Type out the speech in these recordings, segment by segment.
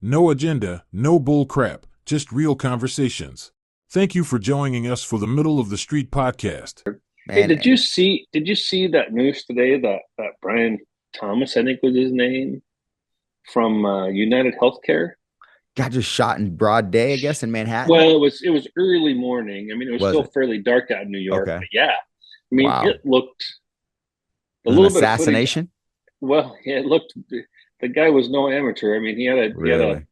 No agenda, no bull crap, just real conversations. Thank you for joining us for the Middle of the Street podcast. Hey, Man, did you see that news today that Brian Thomas, I think was his name, from United Healthcare? got just shot in broad day, I guess, in Manhattan. Well, it was early morning. I mean, it was Was still it? fairly dark out in New York, Okay. but yeah. I mean, Wow. it looked a It was an little bit of footage. assassination? Well, yeah, it looked the guy was no amateur. I mean, Really?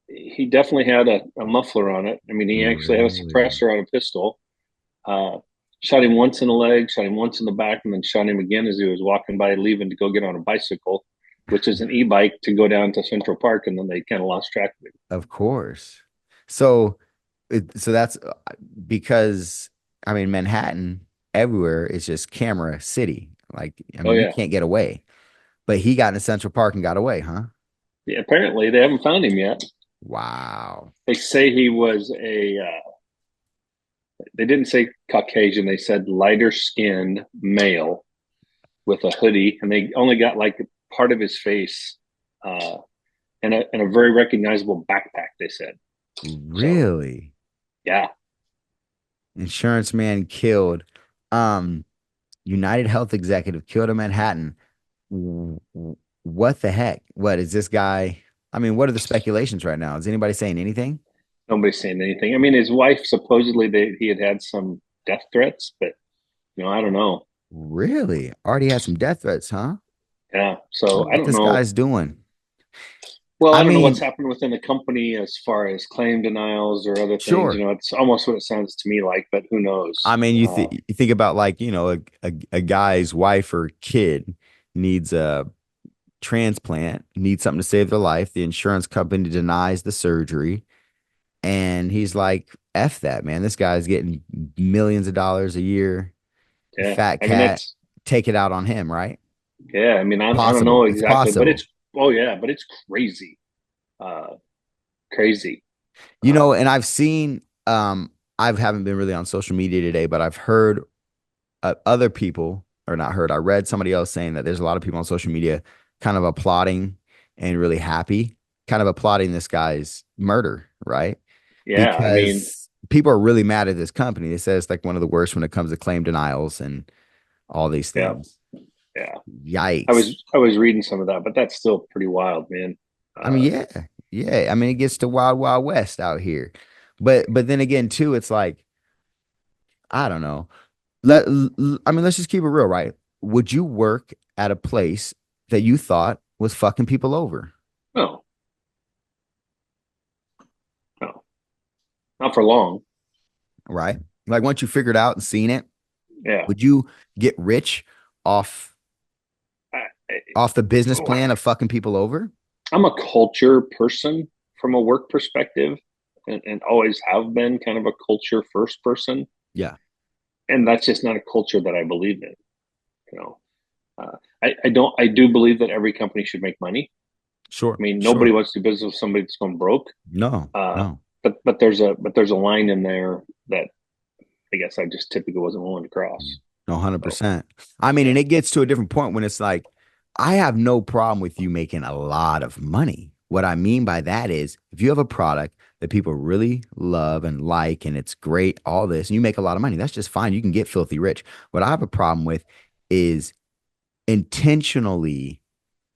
he definitely had a muffler on it. I mean, he actually had a Really? suppressor on a pistol. Uh, Shot him once in the leg, shot him once in the back, and then shot him again as he was walking by, leaving to go get on a bicycle, which is an e-bike, to go down to Central Park, and then they kind of lost track of him. Of course. So so that's because I mean Manhattan everywhere is just camera city. Like I Oh mean you yeah, can't get away. But he got into Central Park and got away, huh? yeah. Apparently, they haven't found him yet. Wow. They say he was a. They didn't say Caucasian. They said lighter skinned male with a hoodie, and they only got like part of his face, uh, and a very recognizable backpack. They said so. Really? Yeah, Insurance man killed. Um United Health executive killed in Manhattan. What the heck? What is this guy? I mean, what are the speculations right now? Is anybody saying anything? nobody's saying anything. I mean, his wife supposedly he had some death threats, but I don't know. Really? Already had some death threats, huh? Yeah, Wonder so I what don't this know. guy's doing. Well, I I don't know what's mean, happened within the company as far as claim denials or other things. sure. It's almost what it sounds to me like, but who knows? I mean, you think about like, a guy's wife or kid needs a transplant, needs something to save their life. The insurance company denies the surgery, and he's like, F that, man. This guy's getting millions of dollars a year. Yeah, Fat I mean cat, that's take it out on him, right? yeah. I mean, I don't know Possible. It's exactly, but possible. it's oh yeah, but it's crazy, uh, crazy. And Um, I've seen I haven't been really on social media today, but I've heard other people, or not heard, I read somebody else saying that there's a lot of people on social media kind of applauding and really happy, kind of applauding this guy's murder, right? yeah, I mean, Because people are really mad at this company. They say it's like one of the worst when it comes to claim denials and all these yeah, things. yeah. Yikes. I was reading some of that, but that's still pretty wild, man. I mean, Uh, yeah, yeah. I mean, it gets to wild, wild west out here. But then again, too, it's like, I don't know. I mean, let's just keep it real, right? Would you work at a place that you thought was fucking people over, no, no, not for long. right? Like once you figured out and seen it, Yeah. would you get rich off I, off the business plan of fucking people over? I'm a culture person from a work perspective, and always have been kind of a culture first person. Yeah, And that's just not a culture that I believe in. You know, I don't. I do believe that every company should make money. sure, I mean, nobody sure. wants to do business with somebody that's going broke. No, Uh, no, but there's a line in there that I guess I just typically wasn't willing to cross. no, So 100%. I mean, yeah, and it gets to a different point when it's like, I have no problem with you making a lot of money. What I mean by that is if you have a product that people really love and like, and it's great, all this, and you make a lot of money, that's just fine. You can get filthy rich. What I have a problem with is intentionally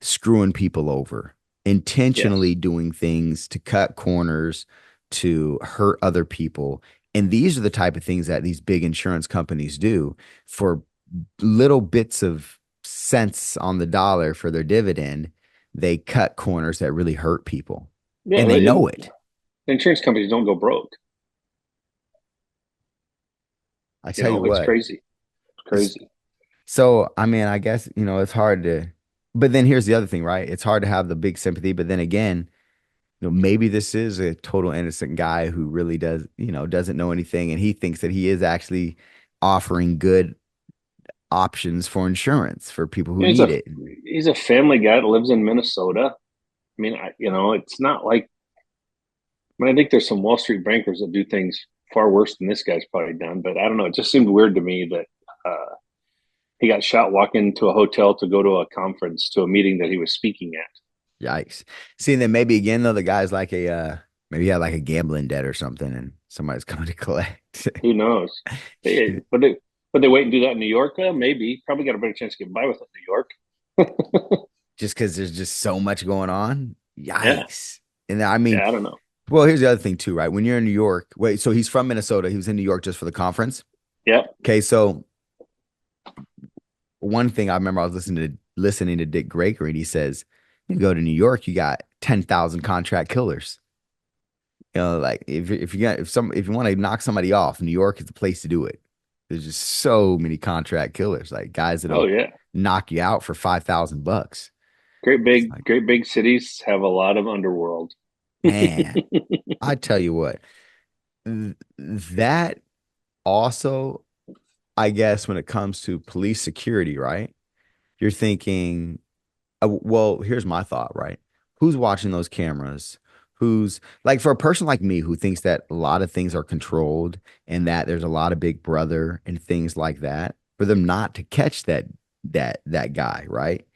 screwing people over, intentionally yes, doing things to cut corners, to hurt other people. And these are the type of things that these big insurance companies do for little bits of cents on the dollar for their dividend. They cut corners that really hurt people yeah. and they know it. Insurance companies don't go broke. I tell you It's what. crazy. It's crazy. So, I mean, I guess, it's hard to, but then here's the other thing, right? It's hard to have the big sympathy, but then again, maybe this is a total innocent guy who really doesn't know anything and he thinks that he is actually offering good options for insurance for people who He's need a it. he's a family guy that lives in Minnesota. I mean, it's not like. I mean, I think there's some Wall Street bankers that do things far worse than this guy's probably done. But I don't know. It just seemed weird to me that he got shot walking into a hotel to go to a conference, to a meeting that he was speaking at. Yikes. See, and then maybe again though, the guy's like maybe he had like a gambling debt or something, and somebody's coming to collect. Who knows? Would they wait and do that in New York? Maybe. Probably got a better chance to get by with it in New York. Just because there's just so much going on. Yeah. Yikes. And I mean, Yeah, I don't know. well, here's the other thing too, right? When you're in New York, wait, so he's from Minnesota. He was in New York just for the conference. Yep. Okay, so one thing I remember I was listening to Dick Gregory, and he says, you go to New York, you got 10,000 contract killers. You know, like if you want to knock somebody off, New York is the place to do it. There's just so many contract killers, like guys Oh that'll yeah. knock you out for $5,000. Like, Great big cities have a lot of underworld. man, I tell you what, that also, I guess, when it comes to police security, right? You're thinking, well, here's my thought, right? Who's watching those cameras? Who's like for a person like me who thinks that a lot of things are controlled and that there's a lot of big brother and things like that, for them not to catch that guy, right?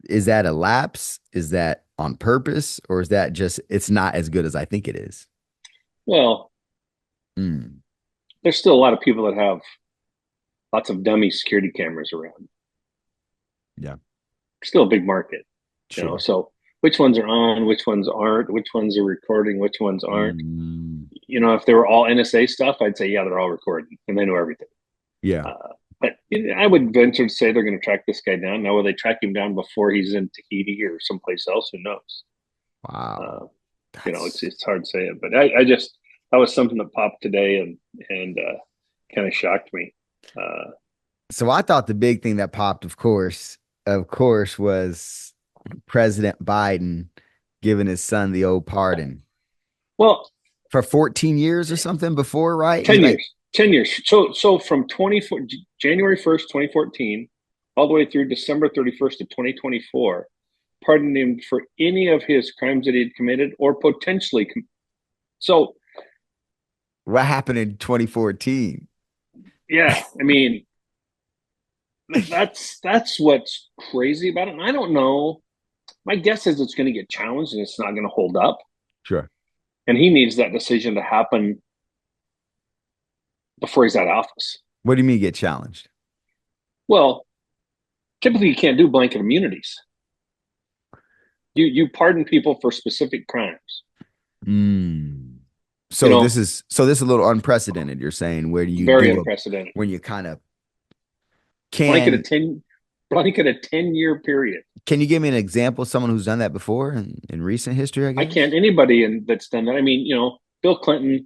Is that a lapse? Is that on purpose? Or is that just it's not as good as I think it is? Well, Mm, there's still a lot of people that have lots of dummy security cameras around. yeah, Still a big market, sure. So which ones are on, which ones aren't, which ones are recording, which ones aren't. Mm, If they were all NSA stuff, I'd say, yeah, they're all recording and they know everything. yeah. Uh, but I would venture to say they're going to track this guy down. Now, will they track him down before he's in Tahiti or someplace else? Who knows? Wow. Uh, That's it's hard to say it, but I just that was something that popped today and kind of shocked me. Uh, so I thought the big thing that popped, of course, was President Biden giving his son the old pardon well, for 14 years or something before, right? He 10 like, years, 10 years. So from January 1st, 2014, all the way through December 31st of 2024, pardoned him for any of his crimes that he had committed or potentially. So what happened in 2014? yeah, I mean that's what's crazy about it. And I don't know. My guess is it's going to get challenged and it's not going to hold up. Sure. And he needs that decision to happen before he's out of office. What do you mean get challenged? Well, typically you can't do blanket immunities. You pardon people for specific crimes. Mm. You So know, this is a little unprecedented, you're saying, where do you very do unprecedented. when you kind of Blanket a can 10 blanket a 10-year period. can you give me an example of someone who's done that before in recent history, I I guess? can't anybody that's done that. I mean, Bill Clinton,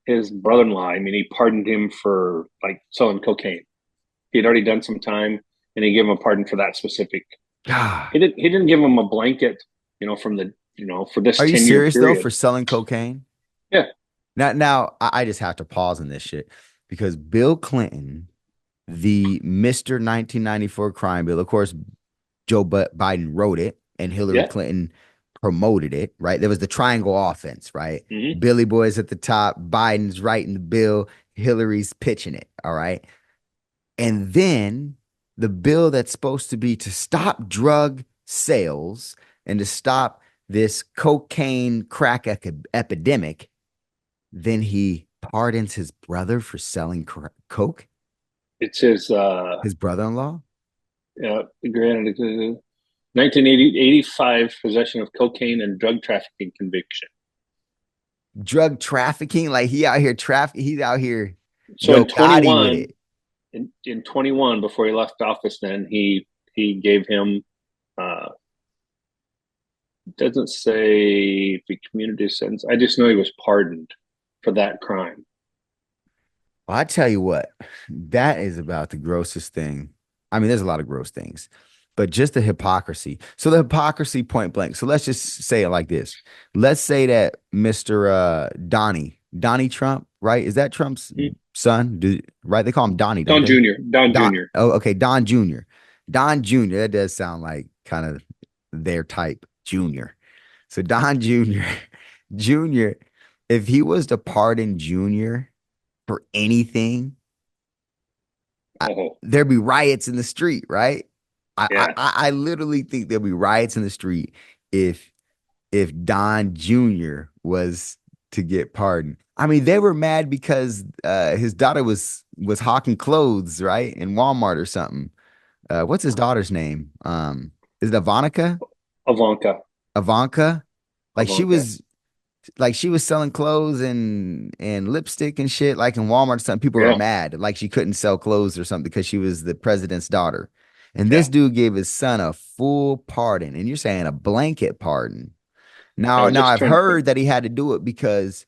his brother-in-law. I mean, he pardoned him for like selling cocaine. He had already done some time, and he gave him a pardon for that specific. God. He didn't give him a blanket, from the for this Are you 10-year serious though period. for selling cocaine? Yeah, Now I just have to pause on this shit because Bill Clinton, the Mr. 1994 crime bill, of course, Biden wrote it and Hillary yeah. Clinton promoted it, right? There was the triangle offense, right? Mm-hmm. Billy Boy's at the top, Biden's writing the bill, Hillary's pitching it, all right? And then the bill that's supposed to be to stop drug sales and to stop this cocaine crack epidemic, then he pardons his brother for selling coke, It's his his brother-in-law. granted 1985 possession of cocaine and drug trafficking conviction. Drug trafficking, like he out here he's out here So Yo in Gotti with 21, it. in 21, before he left office, then he gave him. Uh, doesn't say the community sentence. I just know he was pardoned for that crime. Well, I tell you what, that is about the grossest thing. I mean, there's a lot of gross things, but just the hypocrisy. So the hypocrisy point blank. So let's just say it like this. Let's say that Mr. Donnie Trump, right? Is that Trump's son? Right? They call him Donnie, don't Don they? Jr. Don Jr. Oh, okay. Don Jr. Don Jr. That does sound like kind of their type, Junior. So Don Jr. Jr. If he was to pardon Junior for anything, Oh, there'd be riots in the street, right? Yeah. I literally think there'll be riots in the street if Don Jr. was to get pardoned. I mean, they were mad because his daughter was hawking clothes, right, in Walmart or something. What's his daughter's name? Is it Ivanka? Ivanka. Ivanka? Like she Ivanka. was she was selling clothes and lipstick and shit like in Walmart or something. People were Yeah. mad like she couldn't sell clothes or something because she was the president's daughter. And Yeah. this dude gave his son a full pardon, and you're saying a blanket pardon. Now Now just I've turned. heard that he had to do it because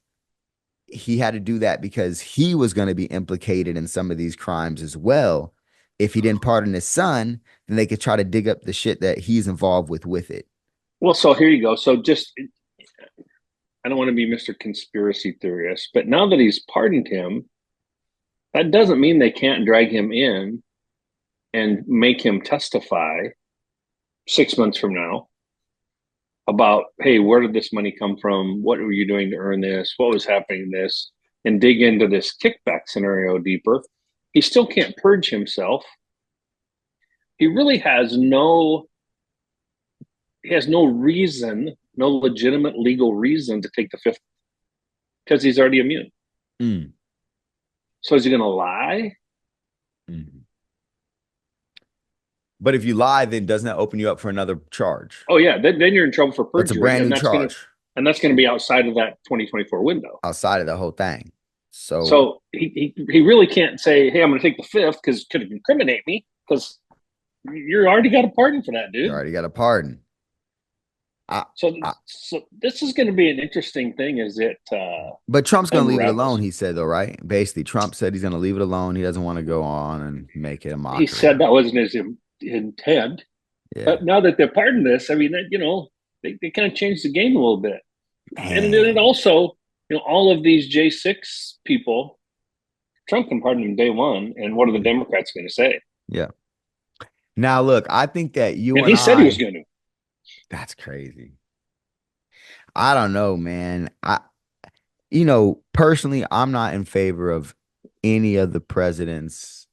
he had to do that because he was going to be implicated in some of these crimes as well. If he didn't pardon his son, then they could try to dig up the shit that he's involved with it. Well, so here you go. So just, I don't want to be Mr. Conspiracy Theorist, but now that he's pardoned him, that doesn't mean they can't drag him in and make him testify 6 months from now about, hey, where did this money come from? What were you doing to earn this? What was happening in this? And dig into this kickback scenario deeper. He still can't purge himself. He really has no reason, no legitimate legal reason to take the fifth because he's already immune. Mm. So is he going to lie? Mm. But if you lie, then doesn't that open you up for another charge? Oh yeah, then you're in trouble for That's a perjury, brand and new that's charge going to be outside of that 2024 window. outside of the whole thing. So So he really can't say, "Hey, I'm going to take the fifth because it could incriminate me," because you already got a pardon for that, you dude. already got a pardon. I, So I, so this is going to be an interesting thing as it but Trump's going to leave it alone, unravels. he said, though, right? Basically, Trump said he's going to leave it alone. He doesn't want to go on and make it a He mockery. said that wasn't his intent, Yeah. but now that they're pardoned this, I mean, they kind of changed the game a little bit, and then it Man. also, all of these J6 people, Trump can pardon them day one, and what are the Democrats going to say? Yeah. Now, look, I think that you And and he said he was I, going to. that's crazy. I don't know, man. Personally, I'm not in favor of any of the presidents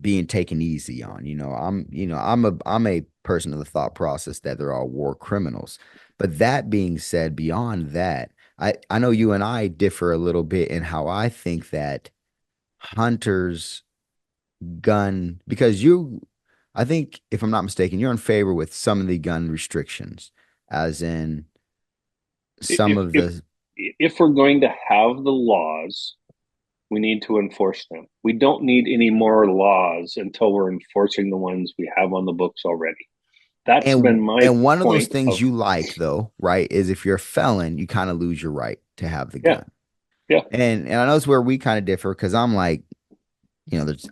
being taken easy on. I'm a person of the thought process that they're all war criminals. But that being said, beyond that, I know you and I differ a little bit in how I think that hunters gun because I think if I'm not mistaken, you're in favor with some of the gun restrictions, as in some If of if the if we're going to have the laws, we need to enforce them. We don't need any more laws until we're enforcing the ones we have on the books already. That's and been my and one of those point things of you like though, right, is if you're a felon, you kind of lose your right to have the yeah, gun. yeah. And I know it's where we kind of differ because I'm like,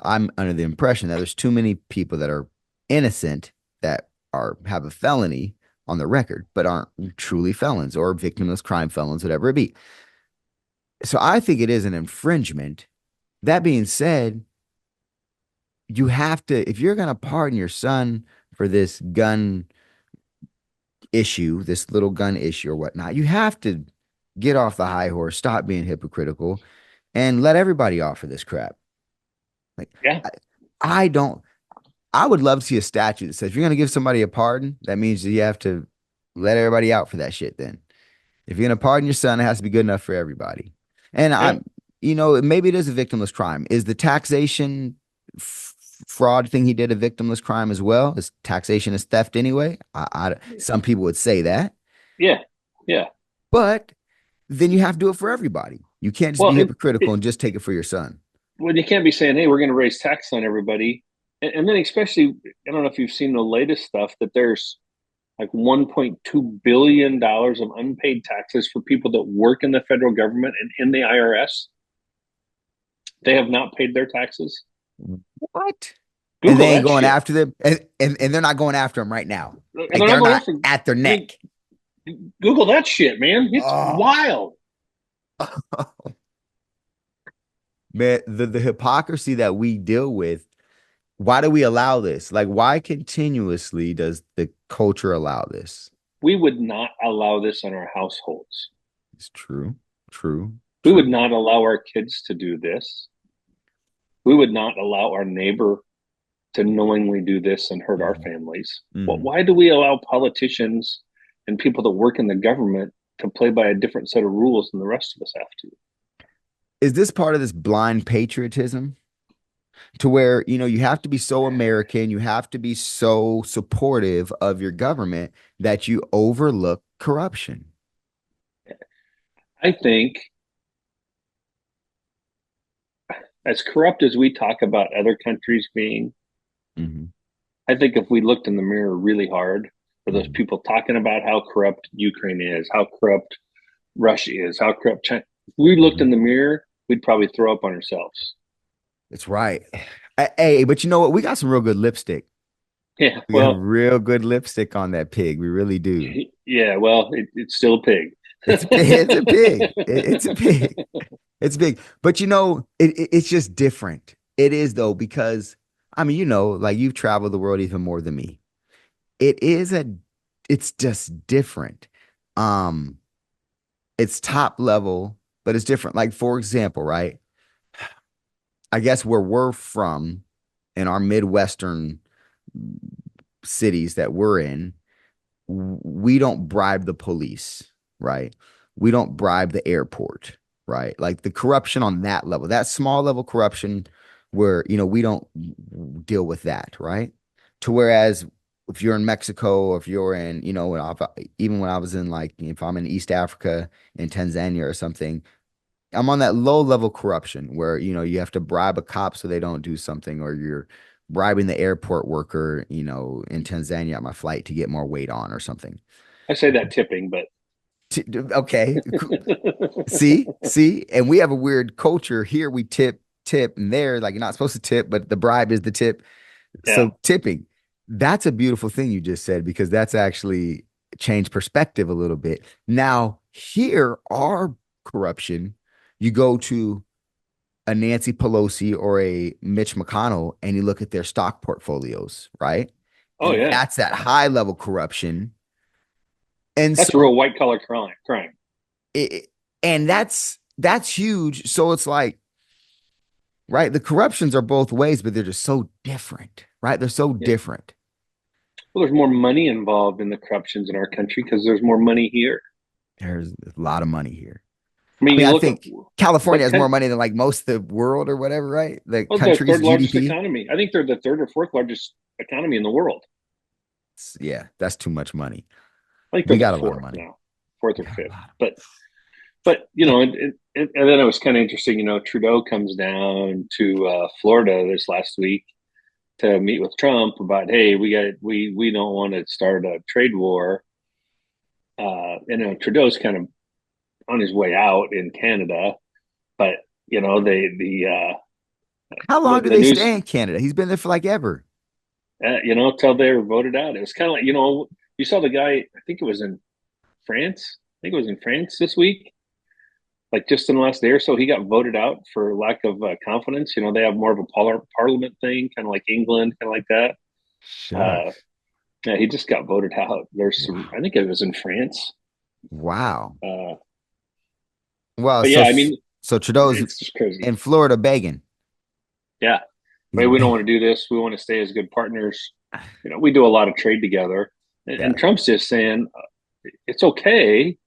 I'm under the impression that there's too many people that are innocent that are have a felony on the record, but aren't truly felons or victimless crime felons, whatever it be. So I think it is an infringement. That being said, you have to, if you're going to pardon your son for this gun issue, this little gun issue or whatnot, you have to get off the high horse, stop being hypocritical, and let everybody off for this crap. Like, Yeah. I, I don't, I would love to see a statute that says if you're going to give somebody a pardon, that means that you have to let everybody out for that shit then. If you're going to pardon your son, it has to be good enough for everybody. And Yeah. maybe it is a victimless crime. Is the taxation fraud thing he did a victimless crime as well? Is taxation is theft anyway? Some people would say that, Yeah. Yeah. but then you have to do it for everybody. You can't just be Well, hypocritical and just take it for your son. well, you can't be saying, "Hey, we're going to raise tax on everybody," and then especially, I don't know if you've seen the latest stuff that there's like $1.2 billion of unpaid taxes for people that work in the federal government and in the IRS. They have not paid their taxes. What? And Google they ain't that going shit. after them, and they're not going after them right now. And Like they're not they're going not after. at their I mean, neck. Google that shit, man. It's Oh. wild. Man, the hypocrisy that we deal with, why do we allow this? Like, why continuously does the culture allow this? We would not allow this in our households. It's true, true, We would true. not allow our kids to do this. We would not allow our neighbor to knowingly do this and hurt our Mhm. families. Well, Mhm. why do we allow politicians and people that work in the government to play by a different set of rules than the rest of us have to? Is this part of this blind patriotism to where, you have to be so American, you have to be so supportive of your government that you overlook corruption? I think as corrupt as we talk about other countries being, Hmm. I think if we looked in the mirror really hard for those Hmm. people talking about how corrupt Ukraine is, how corrupt Russia is, how corrupt China, if we looked Hmm. in the mirror, we'd probably throw up on ourselves. It's right. Hey, but you know what? We got some real good lipstick. Yeah, We got well, real good lipstick on that pig. We really do. yeah, well, it's still a pig. It's a pig. It's a pig. It's big. But it's just different. It is though, because I mean, like you've traveled the world even more than me. It is it's just different. Um, it's top level, but it's different. Like, for example, right? I guess where we're from in our Midwestern cities that we're in, we don't bribe the police, right? We don't bribe the airport, right? Like the corruption on that level, that small level corruption where, we don't deal with that, right? To whereas if you're in Mexico or if you're in, even when I was in like, if I'm in East Africa, in Tanzania or something, I'm on that low level corruption where, you have to bribe a cop so they don't do something, or you're bribing the airport worker, in Tanzania at my flight to get more weight on or something. I say that tipping, but Okay. See, and we have a weird culture here. We tip, and there, like you're not supposed to tip, but the bribe is the tip. yeah. So tipping, that's a beautiful thing you just said, because that's actually changed perspective a little bit. Now, here, our corruption, you go to a Nancy Pelosi or a Mitch McConnell and you look at their stock portfolios, right? Oh And yeah. that's that high level corruption. And That's a so real white collar crime. it, and that's huge. So it's like, right, the corruptions are both ways, but they're just so different, right? They're so Yeah. different. Well, there's more money involved in the corruptions in our country because there's more money here. There's a lot of money here. I I mean, mean, you I look at think California what has more money than like most of the world or whatever, right? The well, the country's third largest GDP. economy. I think they're the third or fourth largest economy in the world. Yeah, that's too much money. I think they're We the got a lot of fourth money. now, fourth We or got a fifth. lot But of and then it was kind of interesting. Trudeau comes down to Florida this last week to meet with Trump about, hey, we don't want to start a trade war. Trudeau's kind of on his way out in Canada, but How long do the they news, stay in Canada? He's been there for like ever. till they were voted out. It was kind of like, you saw the guy. I think it was in France. I think it was in France this week. Like just in the last day or so, he got voted out for lack of confidence. They have more of a parliament thing, kind of like England, kind of like that. Uh, Shucks. yeah, he just got voted out. There's some, Wow. I think it was in France. Wow. Uh, Well, but so yeah, I mean, so Trudeau's it's just crazy. in Florida begging. Yeah, He's maybe we don't begging. want to do this. We want to stay as good partners. We do a lot of trade together, and Yeah. Trump's just saying it's okay,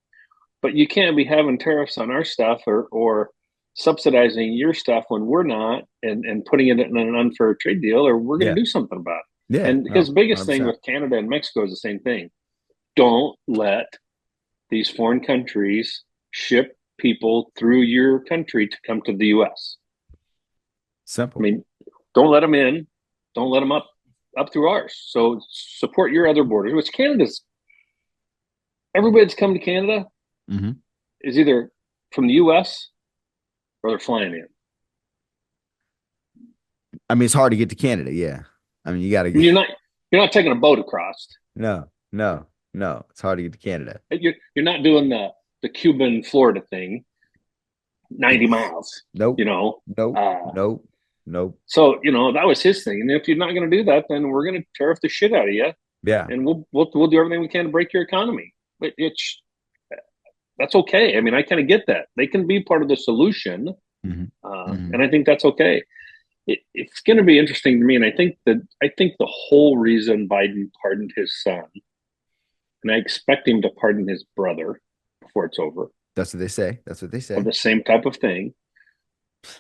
but you can't be having tariffs on our stuff or subsidizing your stuff when we're not, and putting it in an unfair trade deal, or we're going Yeah. to do something about it. Yeah. And his No, biggest thing 100%. with Canada and Mexico is the same thing. Don't let these foreign countries ship people through your country to come to the U.S. I Simple. mean, don't let them in. Don't let them up through ours. So support your other borders, which Canada's everybody that's come to Canada Hmm. is either from the U.S. or they're flying in. I mean, it's hard to get to Canada. Yeah. I mean, you got to I mean, get. you're not taking a boat across. No, no, no. It's hard to get to Canada. You're not doing the Cuban Florida thing, 90 miles. Nope. You know, Nope. uh, Nope. Nope. so that was his thing. And if you're not going to do that, then we're going to tariff the shit out of you, Yeah. and we'll do everything we can to break your economy. But that's okay. I mean, I kind of get that they can be part of the solution, Hmm. Hmm. and I think that's okay. it's going to be interesting to me. And I think the whole reason Biden pardoned his son, and I expect him to pardon his brother before it's over, That's what they say. That's what they of say. the same type of thing,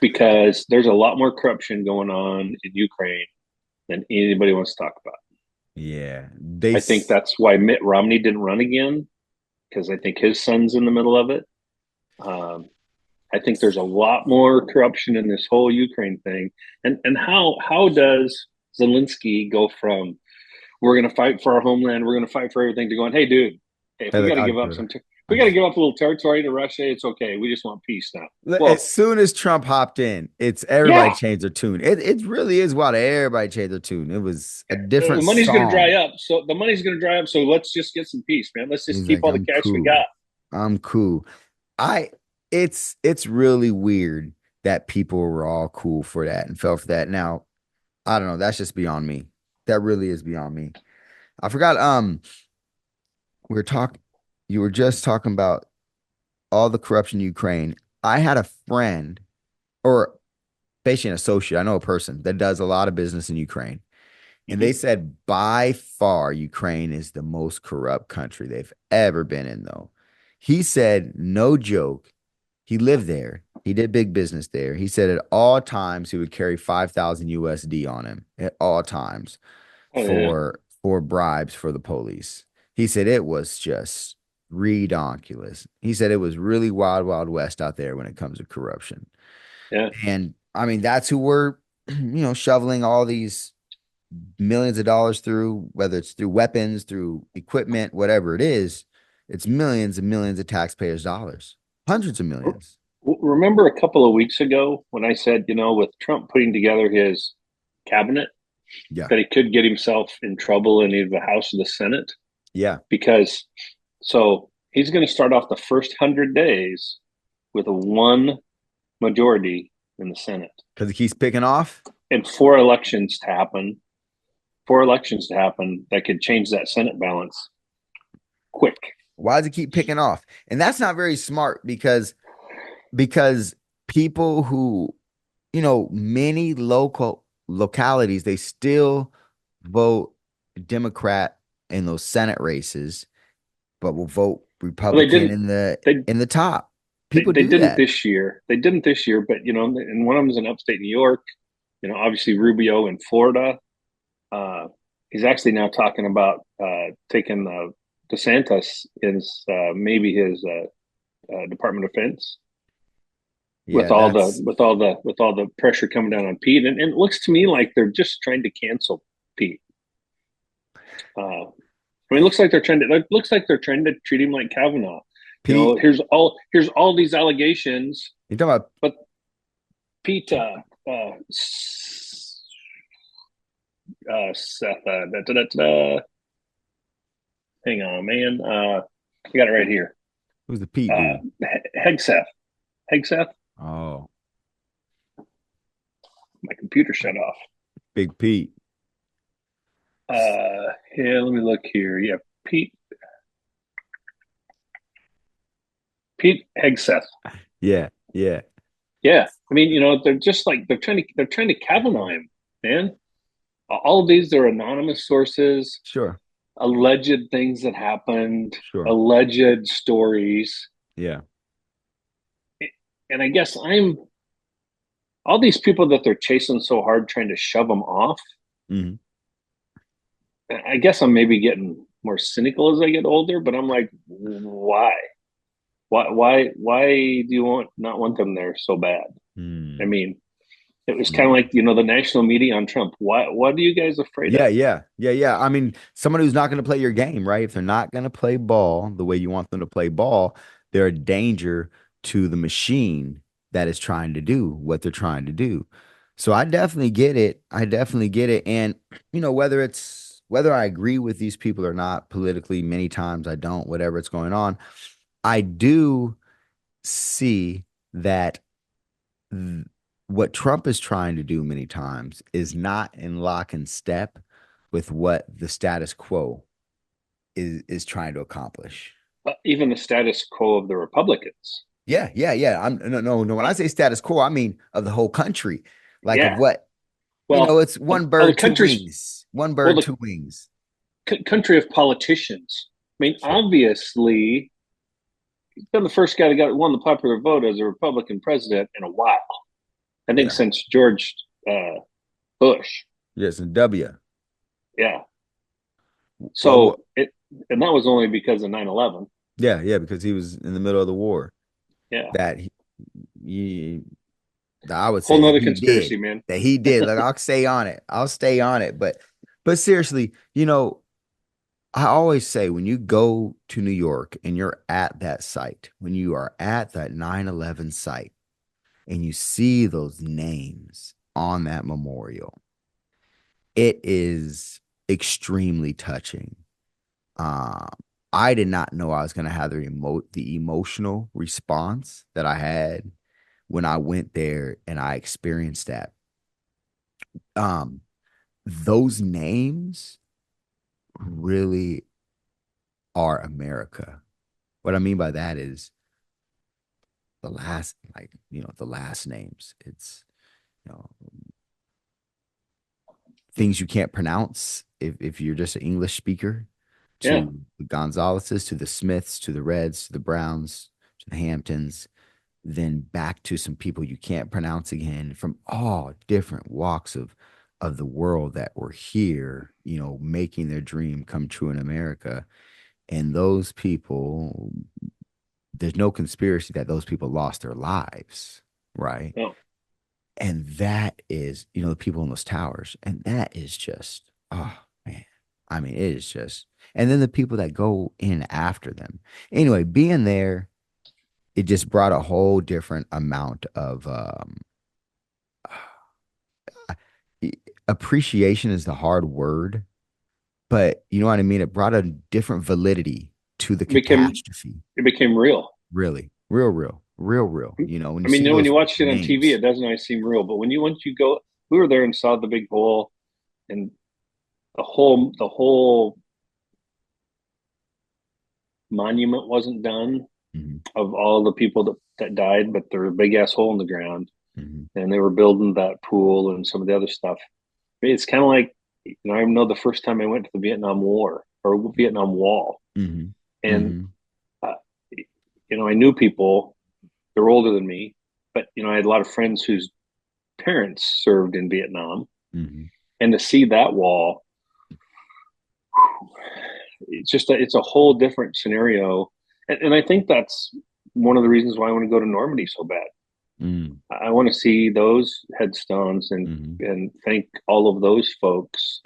because there's a lot more corruption going on in Ukraine than anybody wants to talk about. Yeah. I think that's why Mitt Romney didn't run again, because I think his son's in the middle of it. Um, I think there's a lot more corruption in this whole Ukraine thing. And how does Zelensky go from we're going to fight for our homeland, we're going to fight for everything, to going, hey, dude, hey, if They're we got like, to give up we got to give up a little territory to Russia, it's okay. We just want peace now. as Well, soon as Trump hopped in, it's everybody yeah, changed their tune. It really is wild. Everybody changed their tune. It was a different the money's going to dry song. up. So the money's going to dry up. So let's just get some peace, man. Let's just He's keep like, all the I'm cash we cool. got. I'm cool. I it's really weird that people were all cool for that and fell for that. Now, I don't know. That's just beyond me. That really is beyond me. I forgot. We were talking. You were just talking about all the corruption in Ukraine. I had a friend, or basically an associate. I know a person that does a lot of business in Ukraine, and Mm-hmm. they said by far Ukraine is the most corrupt country they've ever been in. Though he said, no joke. He lived there. He did big business there. He said at all times he would carry 5,000 USD on him at all times Oh yeah, for bribes for the police. He said it was just redonkulous. He said it was really wild, wild west out there when it comes to corruption. yeah. And I mean, that's who we're, shoveling all these millions of dollars through, whether it's through weapons, through equipment, whatever it is, it's millions and millions of taxpayers' dollars, hundreds of millions. Remember a couple of weeks ago when I said, with Trump putting together his cabinet, Yeah. that he could get himself in trouble in either the House or the Senate, Yeah. because so he's going to start off the first 100 days with a one majority in the Senate, Because he keeps picking off. and four elections to happen that could change that Senate balance quick. Why does he keep picking off? And that's not very smart because people who, many localities, they still vote Democrat in those Senate races, but will vote Well, Republican in the they in the top. People they do didn't that. this year. They didn't this year, but and one of them is in upstate New York. Obviously Rubio in Florida. Uh, he's actually now talking about taking DeSantis is maybe his Department of Defense, with Yeah, all the pressure coming down on Pete, and it looks to me like they're just trying to cancel Pete. I mean, it looks like they're trying to treat him like Kavanaugh. Pete. Here's all these allegations, You talking about but Pete, Seth, hang on, man, I got it right here. who's the Pete dude? Hegseth, Hegseth. Oh, My computer shut off. Big Pete. Yeah, let me look here. Yeah, Pete Hegseth. Yeah, yeah, Yeah, I mean, they're just like they're trying to Kavanaugh him, man. All of these are anonymous sources, sure, alleged things that happened, sure. alleged stories, Yeah, and I guess I'm all these people that they're chasing so hard, trying to shove them off. hmm I guess I'm maybe getting more cynical as I get older, but I'm like, why? Why do you not want them there so bad? I mm. mean, it was kind of Mm. like the national media on Trump. What are you guys afraid Yeah, of? yeah, yeah, yeah. I mean, someone who's not going to play your game, right? If they're not going to play ball the way you want them to play ball, they're a danger to the machine that is trying to do what they're trying to do. So I definitely get it. I definitely get it. And whether I agree with these people or not politically, many times I don't, whatever it's going on, I do see that what Trump is trying to do many times is not in lock and step with what the status quo is trying to accomplish. Even the status quo of the Republicans. Yeah, yeah, yeah. I'm no, no, no. When I say status quo, I mean of the whole country, like of Yeah, what Well, it's one the bird, two country's wings. One well, bird, the two wings. country of politicians. I mean, Sure. obviously, he's been the first guy that got won the popular vote as a Republican president in a while. I think Yeah. since George uh, Bush. Yes, and W. Yeah. Well, So and that was only because of 9/11. yeah, yeah, because he was in the middle of the war. Yeah. That he, I would say Whole that nother he conspiracy, did. man. That he did. Like I'll stay on it. I'll stay on it. But seriously, I always say when you go to New York and you're at that site, when you are at that 9/11 site and you see those names on that memorial, it is extremely touching. Um, I did not know I was going to have the emotional response that I had when I went there and I experienced that. Um, those names really are America. What I mean by that is the last, like, the last names. It's, you know, things you can't pronounce if you're just an English speaker, Yeah. to the Gonzaleses, to the Smiths, to the Reds, to the Browns, to the Hamptons, then back to some people you can't pronounce again from all different walks of the world that were here, making their dream come true in America. And those people, there's no conspiracy that those people lost their lives, right? No. And that is, the people in those towers. And that is just, oh man. I mean, it is just, and then the people that go in after them. Anyway, being there, it just brought a whole different amount of appreciation is the hard word, but you know what I mean? It brought a different validity to the It became catastrophe. it became real. Really, real, real, real, real. When I you mean, see when you those watch it on TV, names. it doesn't always seem real. But once you go, we were there and saw the big hole, and the whole monument wasn't done Mhm, of all the people that died, but there was a big ass hole in the ground, mhm, and they were building that pool and some of the other stuff. I mean, it's kind of like, I know the first time I went to the Vietnam War or Vietnam Wall, mhm, and mhm, uh, I knew people. They're older than me, but I had a lot of friends whose parents served in Vietnam, mhm. and to see that wall, it's a whole different scenario, and I think that's one of the reasons why I want to go to Normandy so bad. Mm, I want to see those headstones and mhm. and thank all of those folks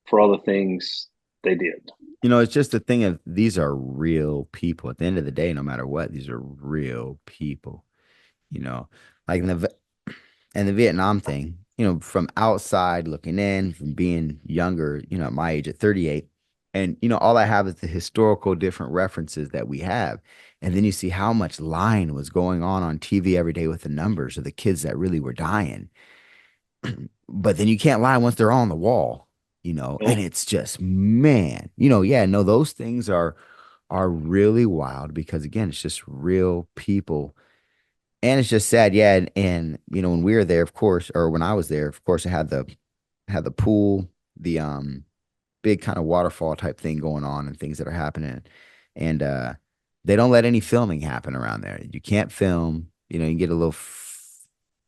for all the things they did. It's just the thing of these are real people. At the end of the day, no matter what, these are real people. You know, like and the Vietnam thing. From outside looking in, from being younger. At my age at 38, and all I have is the historical different references that we have, and then you see how much lying was going on TV every day with the numbers of the kids that really were dying. But then you can't lie once they're on the wall, and No, it's just, man, yeah, no, those things are really wild because again, it's just real people. And it's just sad, yeah. And when we were there, of course, or when I was there, of course, it had the pool, the big kind of waterfall type thing going on and things that are happening. And they don't let any filming happen around there. You can't film, you can get a little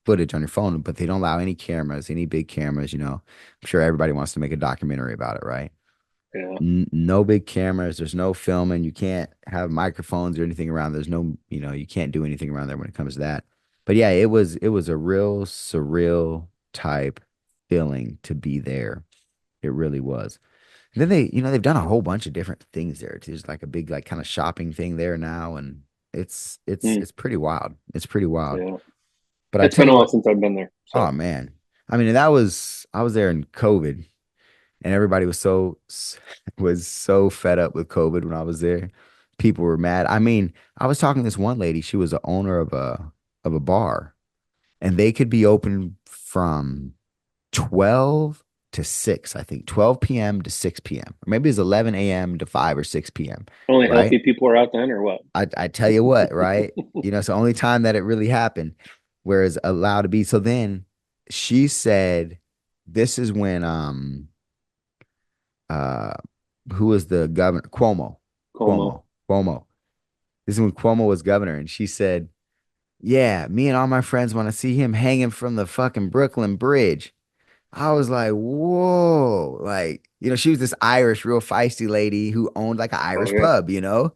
footage on your phone, but they don't allow any cameras, any big cameras. I'm sure everybody wants to make a documentary about it, right? yeah, No big cameras. There's no filming. You can't have microphones or anything around. There's no, you can't do anything around there when it comes to that. But yeah, it was a real surreal type feeling to be there. It really was. And then they've done a whole bunch of different things there. There's like a big like kind of shopping thing there now, and it's it's mm, it's pretty wild. It's pretty wild. yeah. But I It's tell been a you while what, since I've been there, oh so man, I mean I was there in COVID, and everybody was so fed up with COVID when I was there. People were mad. I mean, I was talking to this one lady. She was the owner of a bar, and they could be open from 12 to 6, I think 12 p.m. to 6 p.m. Or maybe it's 11 a.m. to 5 or 6 p.m. only Right? healthy people are out then, or what? I tell you what, right? It's the only time that it really happened where it's allowed to be. So then she said this is when uh who was the governor? Cuomo. Como. Cuomo. This is when Cuomo was governor, and she said, "Yeah, me and all my friends want to see him hanging from the fucking Brooklyn Bridge." I was like, "Whoa!" Like, she was this Irish, real feisty lady who owned like an Oh Irish yeah, pub, yeah.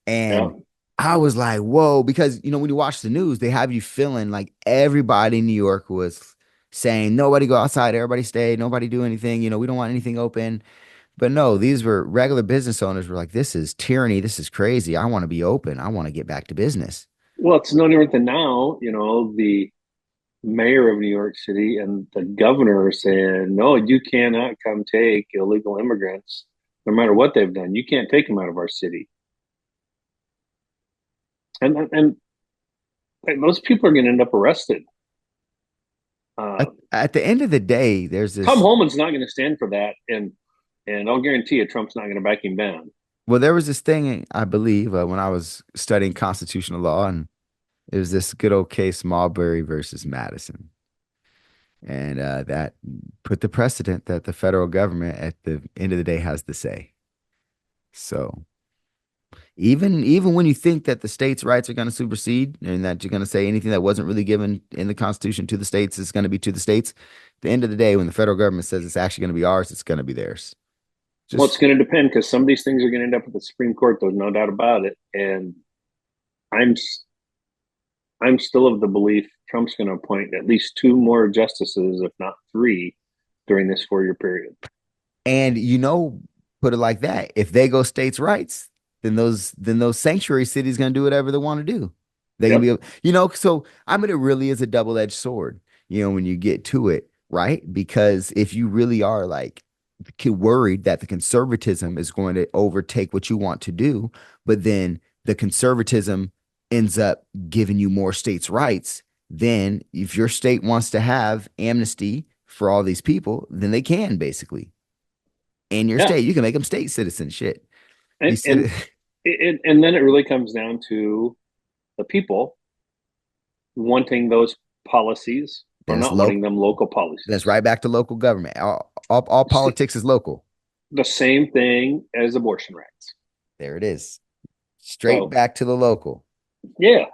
and I was like, "Whoa!" Because when you watch the news, they have you feeling like everybody in New York was saying, "Nobody go outside, everybody stay, nobody do anything." We don't want anything open. But no, these were regular business owners were like, this is tyranny. This is crazy. I want to be open. I want to get back to business. Well, it's no different than now. The mayor of New York City and the governor are saying, no, you cannot come take illegal immigrants, no matter what they've done. You can't take them out of our city. And like, those people are going to end up arrested. At, Uh, at the end of the day, there's Tom this, Holman's not going to stand for that, and I'll guarantee you, Trump's not going to back him down. well, there was this thing, I believe, when I was studying constitutional law, and it was this good old case, Marbury versus Madison. And that put the precedent that the federal government at the end of the day has the say. So even when you think that the states' rights are going to supersede and that you're going to say anything that wasn't really given in the Constitution to the states is going to be to the states, at the end of the day, when the federal government says it's actually going to be ours, it's going to be theirs. Well, it's Just going to depend because some of these things are going to end up at the Supreme Court. There's no doubt about it. And I'm I'm still of the belief Trump's going to appoint at least two more justices, if not three, during this 4 year period. and put it like that. If they go states' rights, then those sanctuary cities going to do whatever they want to do. They're gonna be, Yep. so I mean, it really is a double-edged sword, when you get to it, right? Because if you really are like worried that the conservatism is going to overtake what you want to do, but then the conservatism ends up giving you more states' rights, then if your state wants to have amnesty for all these people, then they can basically in your Yeah. state. You can make them state citizens. Shit. You And, said and then it really comes down to the people wanting those policies or that's not wanting local. them local That's policies. right back to local government. All politics is local. The same thing as abortion rights. There it is. Straight So, back to the local. yeah,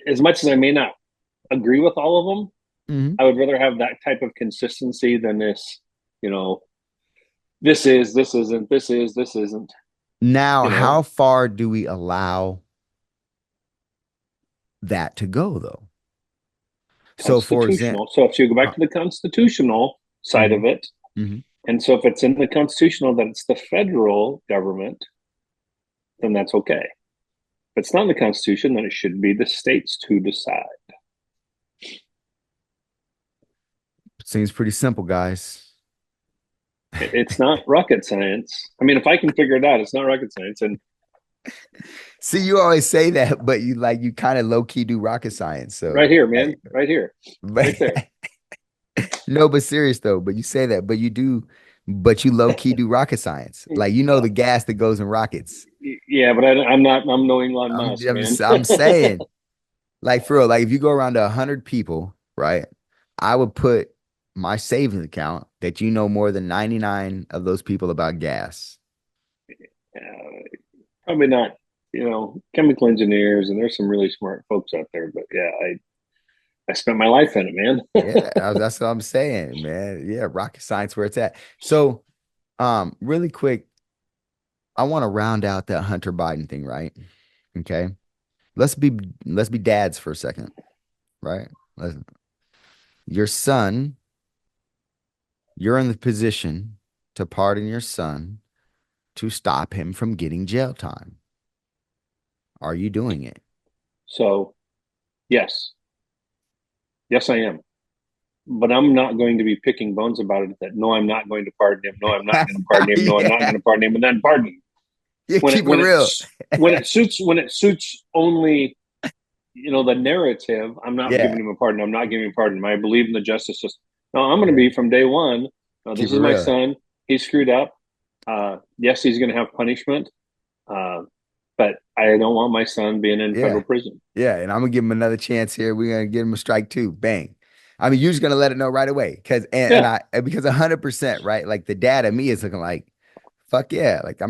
as much as I may not agree with all of them, Mhm. I would rather have that type of consistency than this, you know, this is, this isn't, this is, this isn't, Now, you how know, far do we allow that to go, though? So, for example, constitutional. So if you go back to the constitutional side hmm of it, hmm and so if it's in the constitutional that it's the federal government, then that's okay. If it's not in the Constitution, then it should be the states to decide. seems pretty simple, guys. It's not rocket science. I mean, if I can figure it out, it's not rocket science. And See, you always say that, but you kind of low key do rocket science. right So, here, like, man, right here, but right there. no, but serious though. But you say that, but you do, but you low key do rocket science. Like the gas that goes in rockets. Yeah, but I'm not. I'm no Elon I'm Musk, I'm, man. just, I'm saying, like for real, like if you go around to 100 people, right? I would put my savings account that more than 99 of those people about gas. Probably not. Chemical engineers, and there's some really smart folks out there. But yeah, I spent my life in it, man. Yeah, that's what I'm saying, man. Yeah, rocket science where it's at. So, really quick, I want to round out that Hunter Biden thing, right? Okay. Let's be let's be dads for a second, right? Let's, your son, you're in the position to pardon your son to stop him from getting jail time. Are you doing it? So yes, yes, I am. But I'm not going to be picking bones about it. That no, I'm not going to pardon him. No, I'm not going to pardon him. No, I'm not Yeah, going to pardon him, and then pardon him you when keep it real. when it suits only the narrative. I'm not Yeah, giving him a pardon. I'm not giving him a pardon. I believe in the justice system. No, I'm going to yeah. be from day one. No, Keep this it is my real. son. He screwed up. Yes, he's going to have punishment. Uh, but I don't want my son being in federal Yeah, prison. yeah. And I'm gonna give him another chance here. We're gonna give him a strike too. Bang. I mean, you're just gonna let it know right away, because Yeah. because 100%, right? Like the dad of me is looking like, fuck yeah, like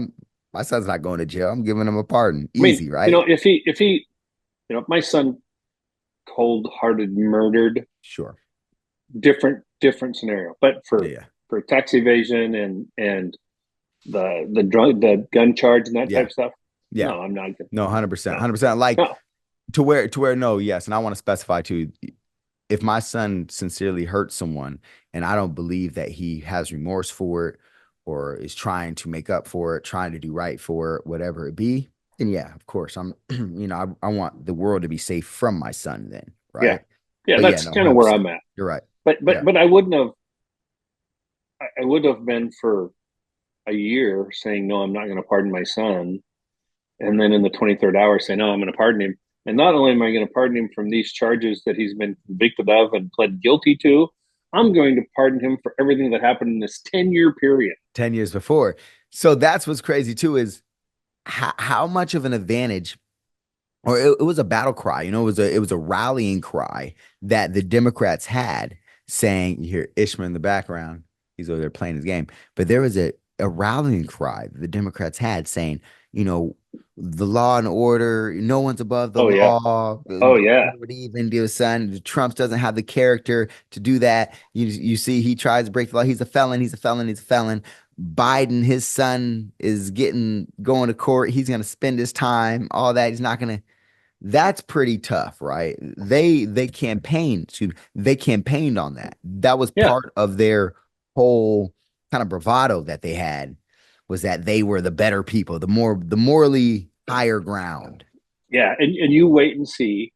my son's not going to jail. I'm giving him a pardon, I mean, easy, right? if my son cold hearted murdered, Sure. different scenario. But Yeah, for tax evasion and the gun charge and that type yeah, of stuff, yeah. no, I'm not. No, 100%, No, 100%. Like no. to where no, yes, and I want to specify too. If my son sincerely hurt someone and I don't believe that he has remorse for it or is trying to make up for it, trying to do right for it, whatever it be, then yeah, of course, I want the world to be safe from my son then, Yeah, right? yeah. But yeah, That's no, kind of where 100%. I'm at. You're right. But Yeah. but I wouldn't have. I would have been for a year saying no, I'm not going to pardon my son, and then in the 23rd hour say no, I'm going to pardon him. And not only am I going to pardon him from these charges that he's been convicted of and pled guilty to, I'm going to pardon him for everything that happened in this 10-year period. 10 years before. So that's what's crazy too is how much of an advantage or it was a battle cry, it was a rallying cry that the Democrats had saying, you hear Ishmael in the background, he's over there playing his game. But there was a rallying cry the Democrats had saying, you know, the law and order, no one's above the Oh yeah, law. oh yeah, What even do, son? Trump doesn't have the character to do that. You see, he tries to break the law. He's a felon. He's a felon. He's a felon. Biden, his son, is going to court. He's going to spend his time. All that. He's not going to. That's pretty tough, right? They campaigned on that. That was yeah, part of their whole kind of bravado that they had, was that they were the better people, the morally higher ground. yeah. And you wait and see.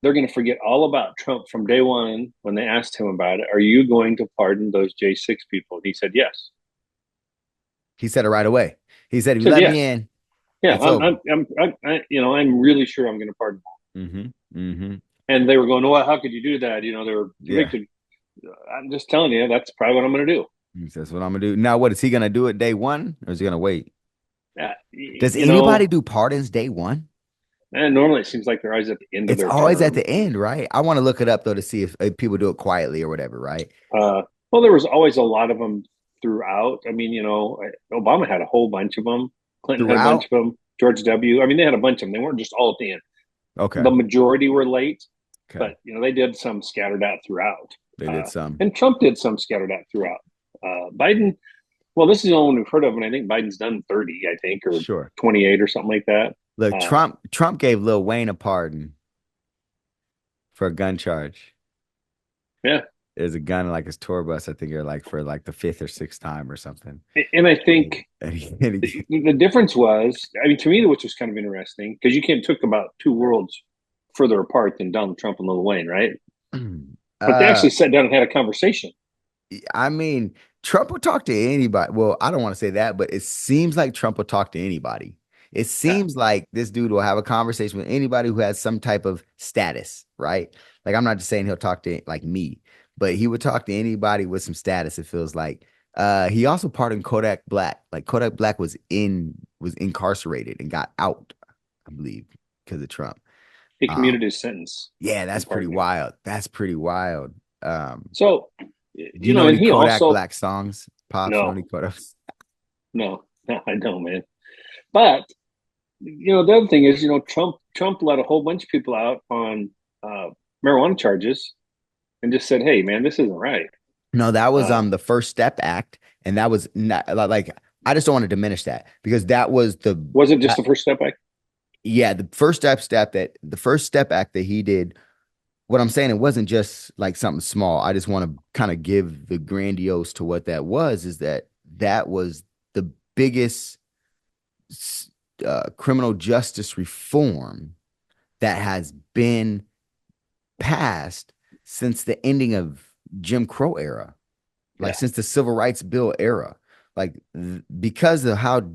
They're going to forget all about Trump from day one when they asked him about it. Are you going to pardon those J6 people? And he said yes. He said it right away. He said, if He you said let me yes. in, Yeah, it's over. I'm really sure I'm going to pardon Mm-hmm. Mm-hmm. and they were going, well, how could you do that? They were Yeah. convicted. I'm just telling you, that's probably what I'm going to do. He says, what I'm gonna do. Now, what is he gonna do at day one? Or is he gonna wait? Yeah, Does anybody do pardons day one? and normally it seems like they're always at the end of It's their always at term. the end, right? I want to look it up though to see if people do it quietly or whatever, right? Well, there was always a lot of them throughout. I mean, Obama had a whole bunch of them. Clinton had a bunch Throughout? of them. George W. I mean, they had a bunch of them. They weren't just all at the end. Okay. The majority were late, Okay. but they did some scattered out throughout. They did some. And Trump did some scattered out throughout. Biden, well, this is the only one we've heard of, and I think Biden's done 30, I think, or Sure. 28 or something like that. Look, Uh, Trump gave Lil Wayne a pardon for a gun charge. yeah, There's a gun in like his tour bus, I think, or like for like the fifth or sixth time or something. and I think And he- the difference was, I mean, to me, which was kind of interesting because you can't took about two worlds further apart than Donald Trump and Lil Wayne, right? But they uh, actually sat down and had a conversation. I mean, Trump will talk to anybody. Well, I don't want to say that, but it seems like Trump will talk to anybody. It Yeah, seems like this dude will have a conversation with anybody who has some type of status, right? Like, I'm not just saying he'll talk to like me, but he would talk to anybody with some status, it feels like. He also pardoned Kodak Black. Like Kodak Black was incarcerated and got out, I believe, because of Trump. he Um, commuted his sentence yeah, that's and pretty pardoned him. wild. That's pretty wild. So, Do you know and any he Kodak also, Black songs? Pops, know no, any Kodak? no, I don't, man. But the other thing is, Trump let a whole bunch of people out on uh, marijuana charges and just said, "Hey, man, this isn't right." No, that was Uh, the First Step Act, and that was not like I just don't want to diminish that because that was was it just that, the First Step Act? yeah, the First Step Act that he did. What I'm saying, it wasn't just like something small. I just want to kind of give the grandiose to what that was, is that was the biggest criminal justice reform that has been passed since the ending of Jim Crow era, like Yeah, since the Civil Rights Bill era, like because of how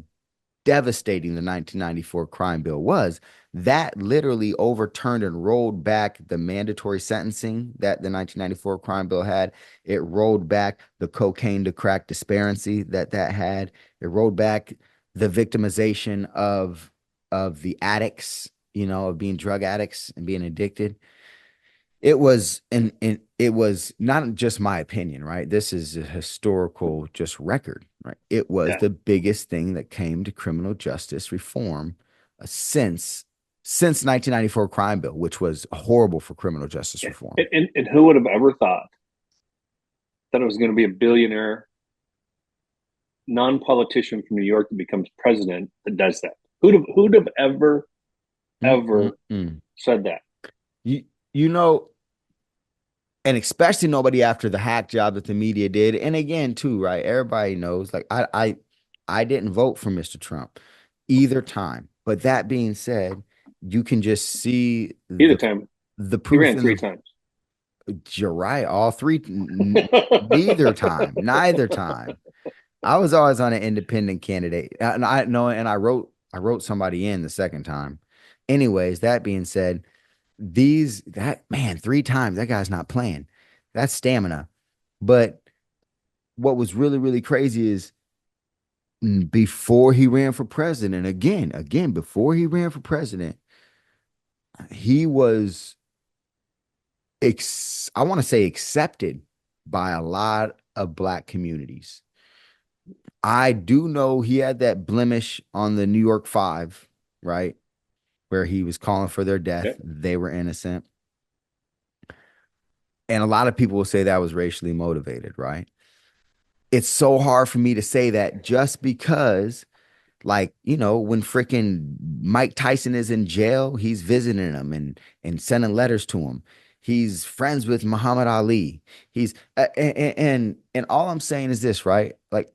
devastating the 1994 crime bill was, that literally overturned and rolled back the mandatory sentencing that the 1994 crime bill had. It rolled back the cocaine to crack disparity that had. It rolled back the victimization of the addicts, of being drug addicts and being addicted. It was, and it was not just my opinion, right? This is a historical just record, right? It was Yeah. the biggest thing that came to criminal justice reform since 1994 crime bill, which was horrible for criminal justice reform. And who would have ever thought that it was going to be a billionaire non-politician from New York that becomes president that does that? Who'd have ever Mm-mm-mm. said that? You you know, and especially nobody after the hack job that the media did. And again, too, right? Everybody knows, like I didn't vote for Mr. Trump either time. But that being said, you can just see Either time the he proof ran in three the times. you're right, all three, neither time. I was always on an independent candidate. And I know, and I wrote somebody in the second time. Anyways, that being said, that man, three times, that guy's not playing. That's stamina. But what was really, really crazy is before he ran for president, again, before he ran for president, he was I want to say accepted by a lot of black communities. I do know he had that blemish on the New York Five, right? Where he was calling for their death. Okay. They were innocent. And a lot of people will say that was racially motivated, right? It's so hard for me to say that just because, like, when freaking Mike Tyson is in jail, he's visiting him and sending letters to him. He's friends with Muhammad Ali. He's and all I'm saying is this, right? Like,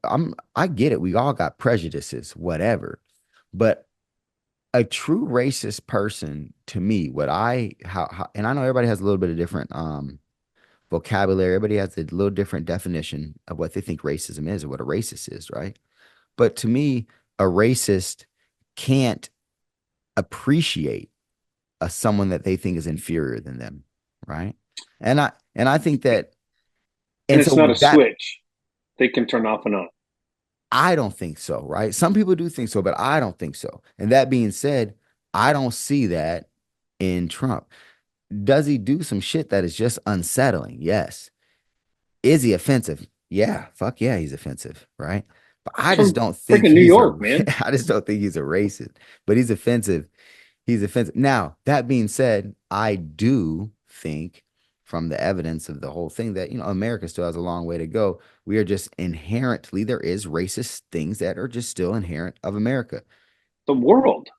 I get it. We all got prejudices, whatever. But a true racist person, to me, what I how and I know everybody has a little bit of different vocabulary. Everybody has a little different definition of what they think racism is or what a racist is, right? But to me, a racist can't appreciate someone that they think is inferior than them, right? And I think that, And and it's so not a that switch they can turn off and on. I don't think so, right? Some people do think so, but I don't think so. And that being said, I don't see that in Trump. Does he do some shit that is just unsettling? Yes. Is he offensive? Yeah, fuck yeah, he's offensive, right? But I He's just from don't think freaking New he's a York, man. I just don't think he's a racist, but he's offensive. He's offensive. Now, that being said, I do think from the evidence of the whole thing that, America still has a long way to go. We are just inherently, there is racist things that are just still inherent of America. The world.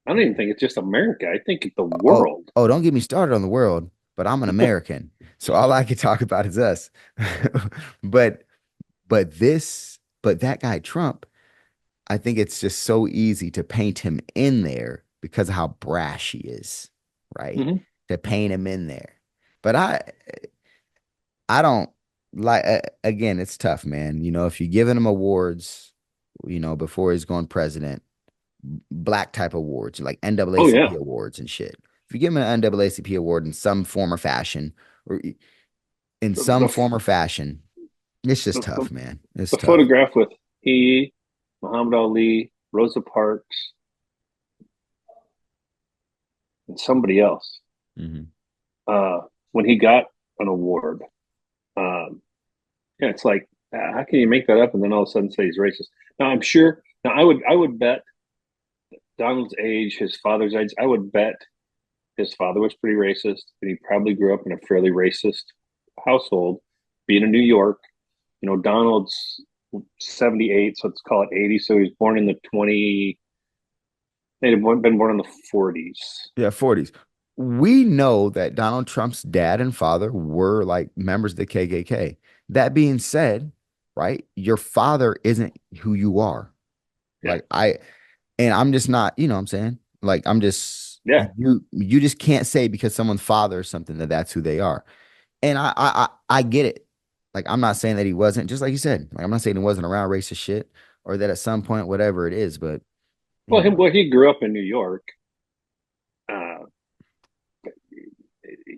I don't even think it's just America. I think it's the Oh, world. oh, don't get me started on the world, but I'm an American. So all I can talk about is us. But but that guy Trump, I think it's just so easy to paint him in there because of how brash he is, right? Mm-hmm. To paint him in there. But I don't like again, it's tough, man. If you're giving him awards, before he's going president, black type awards, like Oh NAACP yeah. awards and shit. If you give him an NAACP award in some form or fashion, or in The some the form or fashion, it's just the, tough, the, man. It's the tough. photograph with he, Muhammad Ali, Rosa Parks, and somebody else. Hmm. Uh, when he got an award, um, yeah, it's like how can you make that up and then all of a sudden say he's racist? Now I'm sure. Now I would bet Donald's age, his father's age. I would bet his father was pretty racist, and he probably grew up in a fairly racist household, being in New York. Donald's 78, so let's call it 80. So he was born in the 20, they'd have been born in the 40s. Yeah, 40s. We know that Donald Trump's dad and father were like members of the KKK. That being said, right, your father isn't who you are. Yeah. Like and I'm just not, what I'm saying? Like I'm just Yeah. you just can't say because someone's father or something that that's who they are. And I get it. Like I'm not saying that he wasn't, just like you said. Like I'm not saying he wasn't around racist shit or that at some point whatever it is, but you know. Well, he grew up in New York. Uh,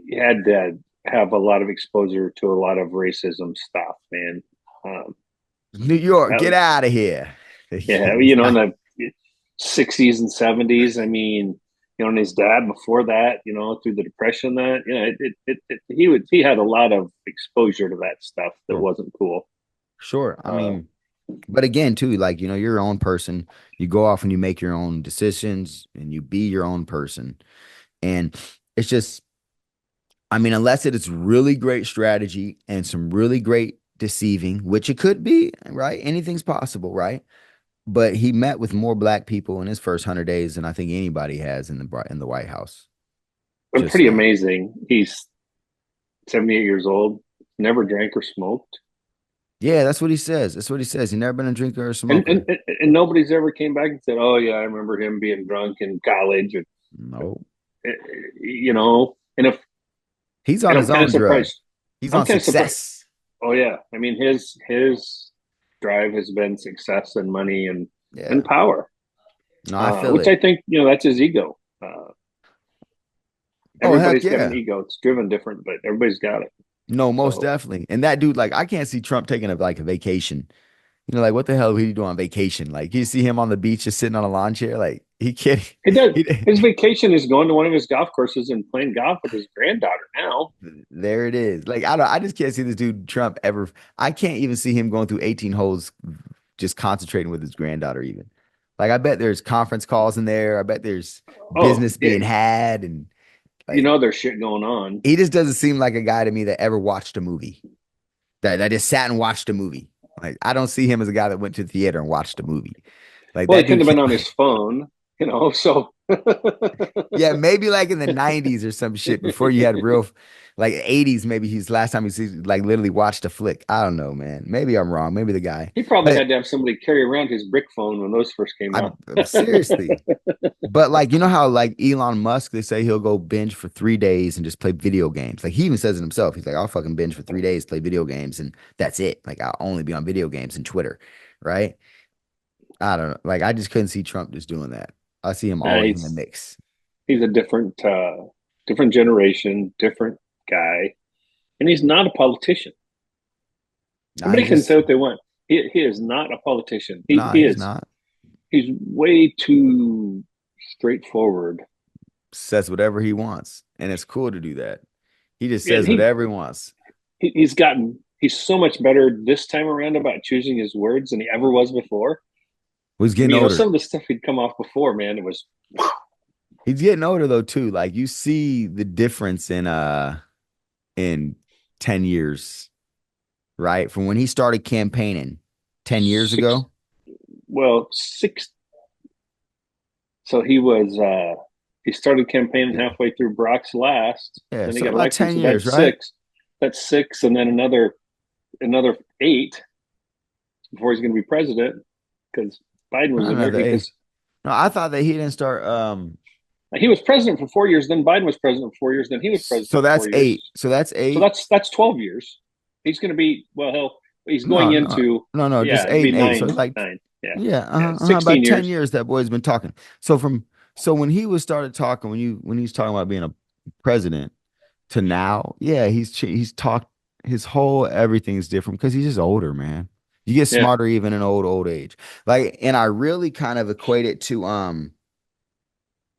he had to have a lot of exposure to a lot of racism stuff, man. Um, New York, that get was, out of here. yeah, in the 60s and 70s. I mean, and his dad before that, through the depression, that he had a lot of exposure to that stuff that Sure. wasn't cool. Sure. I Uh, mean, but again, too, like, you're your own person. You go off and you make your own decisions and you be your own person. And it's just, I mean, unless it is really great strategy and some really great deceiving, which it could be, right? Anything's possible, right? But he met with more black people in his first 100 days than I think anybody has in the White House. but Just pretty saying. amazing. He's 78 years old, never drank or smoked, Yeah, that's what he says. That's what he says. He never been a drinker or a and smoker. and and nobody's ever came back and said, "Oh yeah, I remember him being drunk in college." No, And if he's and on I'm his kind own of drug. surprised. He's I'm on kind of surprised. success. Oh yeah, I mean his drive has been success and money and Yeah. power, No, I feel which it. I think that's his ego. Oh, heck Everybody's got an yeah. ego. It's driven different, but everybody's got it. No, most So definitely. And that dude, like, I can't see Trump taking a vacation. Like, what the hell would he do on vacation? Like, you see him on the beach just sitting on a lawn chair. Like, he can't. he does. He, His vacation is going to one of his golf courses and playing golf with his granddaughter now. there it is. Like, I just can't see this dude Trump ever. I can't even see him going through 18 holes just concentrating with his granddaughter even. Like, I bet there's conference calls in there. I bet there's Oh, business being had, and like, there's shit going on. he just doesn't seem like a guy to me that ever watched a movie. That just sat and watched a movie. Like, I don't see him as a guy that went to the theater and watched a movie. Like, Well, he that couldn't dude have been can't, on his phone, so yeah, maybe like in the 90s or some shit before you had real, like 80s, maybe he's last time like literally watched a flick. I don't know, man. Maybe I'm wrong. Maybe the guy. he probably But had to have somebody carry around his brick phone when those first came out. seriously. But like, you know how like Elon Musk, they say he'll go binge for 3 days and just play video games. Like, he even says it himself. He's like, I'll fucking binge for 3 days, play video games, and that's it. Like, I'll only be on video games and Twitter, right? I don't know. Like, I just couldn't see Trump just doing that. I see him always in the he's mix. he's a different generation, different guy, and he's not a politician. Nah, Everybody he's can say just what they want. He is not a politician. He nah, he he's is not. he's way too straightforward. Says whatever he wants. And it's cool to do that. He just And says whatever he wants. he's so much better this time around about choosing his words than he ever was before. He's I getting mean, older. some of the stuff he'd come off before, man, it was He's getting older though, too. Like, you see the difference in 10 years, right? From when he started campaigning 10 years six. ago. Well, six. So he started campaigning Yeah. halfway through Brock's last. Yeah. Then he So got about elected. 10 So years, that's right? six. That's six, and then another eight before he's going to be president because Biden was Not in there. another eight. Because No, I thought that he didn't start he was president for 4 years. Then Biden was president for 4 years. Then he was so president for that's 8. 4 years. So that's So 8. that's 12 years. He's going to be he's No, going no, into no, just it'll 8 be and 8. So nine like, nine yeah, yeah about 16 10 years. years that boy's been talking. So when he was started talking, when he's talking about being a president to now, yeah, he's talked his whole everything's different because he's just older, man. You get Yeah, smarter even in old age. Like, and I really kind of equate it to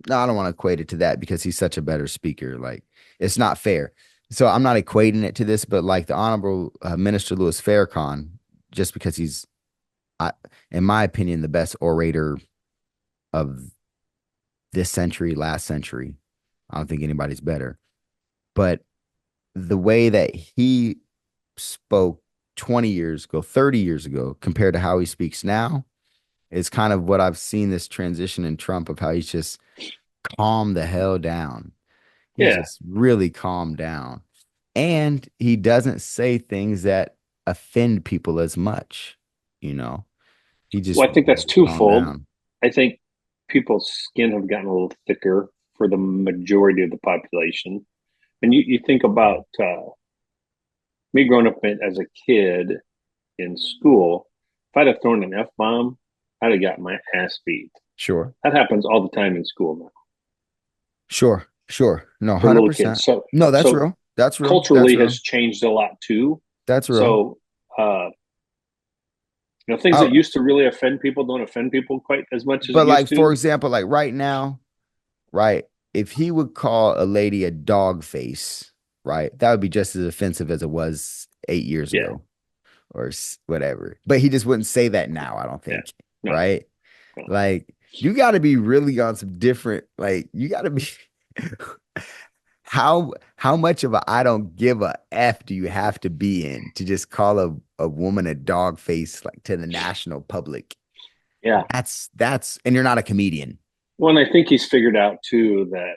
no, I don't want to equate it to that because he's such a better speaker. Like, it's not fair. So I'm not equating it to this, but like the Honorable Minister Louis Farrakhan, just because he's, I, in my opinion, the best orator of this century, last century. I don't think anybody's better. But the way that he spoke 20 years ago, 30 years ago, compared to how he speaks now, is kind of what I've seen this transition in Trump of how he's just calmed the hell down. He's yeah. just really calmed down. And he doesn't say things that offend people as much, you know. He just Well, I think that's calmed twofold. down. I think people's skin have gotten a little thicker for the majority of the population. And you think about me growing up as a kid in school. If I'd have thrown an F bomb, I'd have got my ass beat. Sure. That happens all the time in school now Sure. Sure. No, for little kids. 100%. No, that's So real. That's real. That's culturally real. has changed a lot too. That's real. So things I, that used to really offend people don't offend people quite as much as it but used like, for to. example, like right now, right? if he would call a lady a dog face, right? That would be just as offensive as it was 8 years Yeah, ago or whatever. But he just wouldn't say that now, I don't yeah, think, no, right? no. Like you got to be really on some different, like you got to be how much of a I don't give a F do you have to be in to just call a woman a dog face like to the national public? Yeah. That's and you're not a comedian. Well, and I think he's figured out too that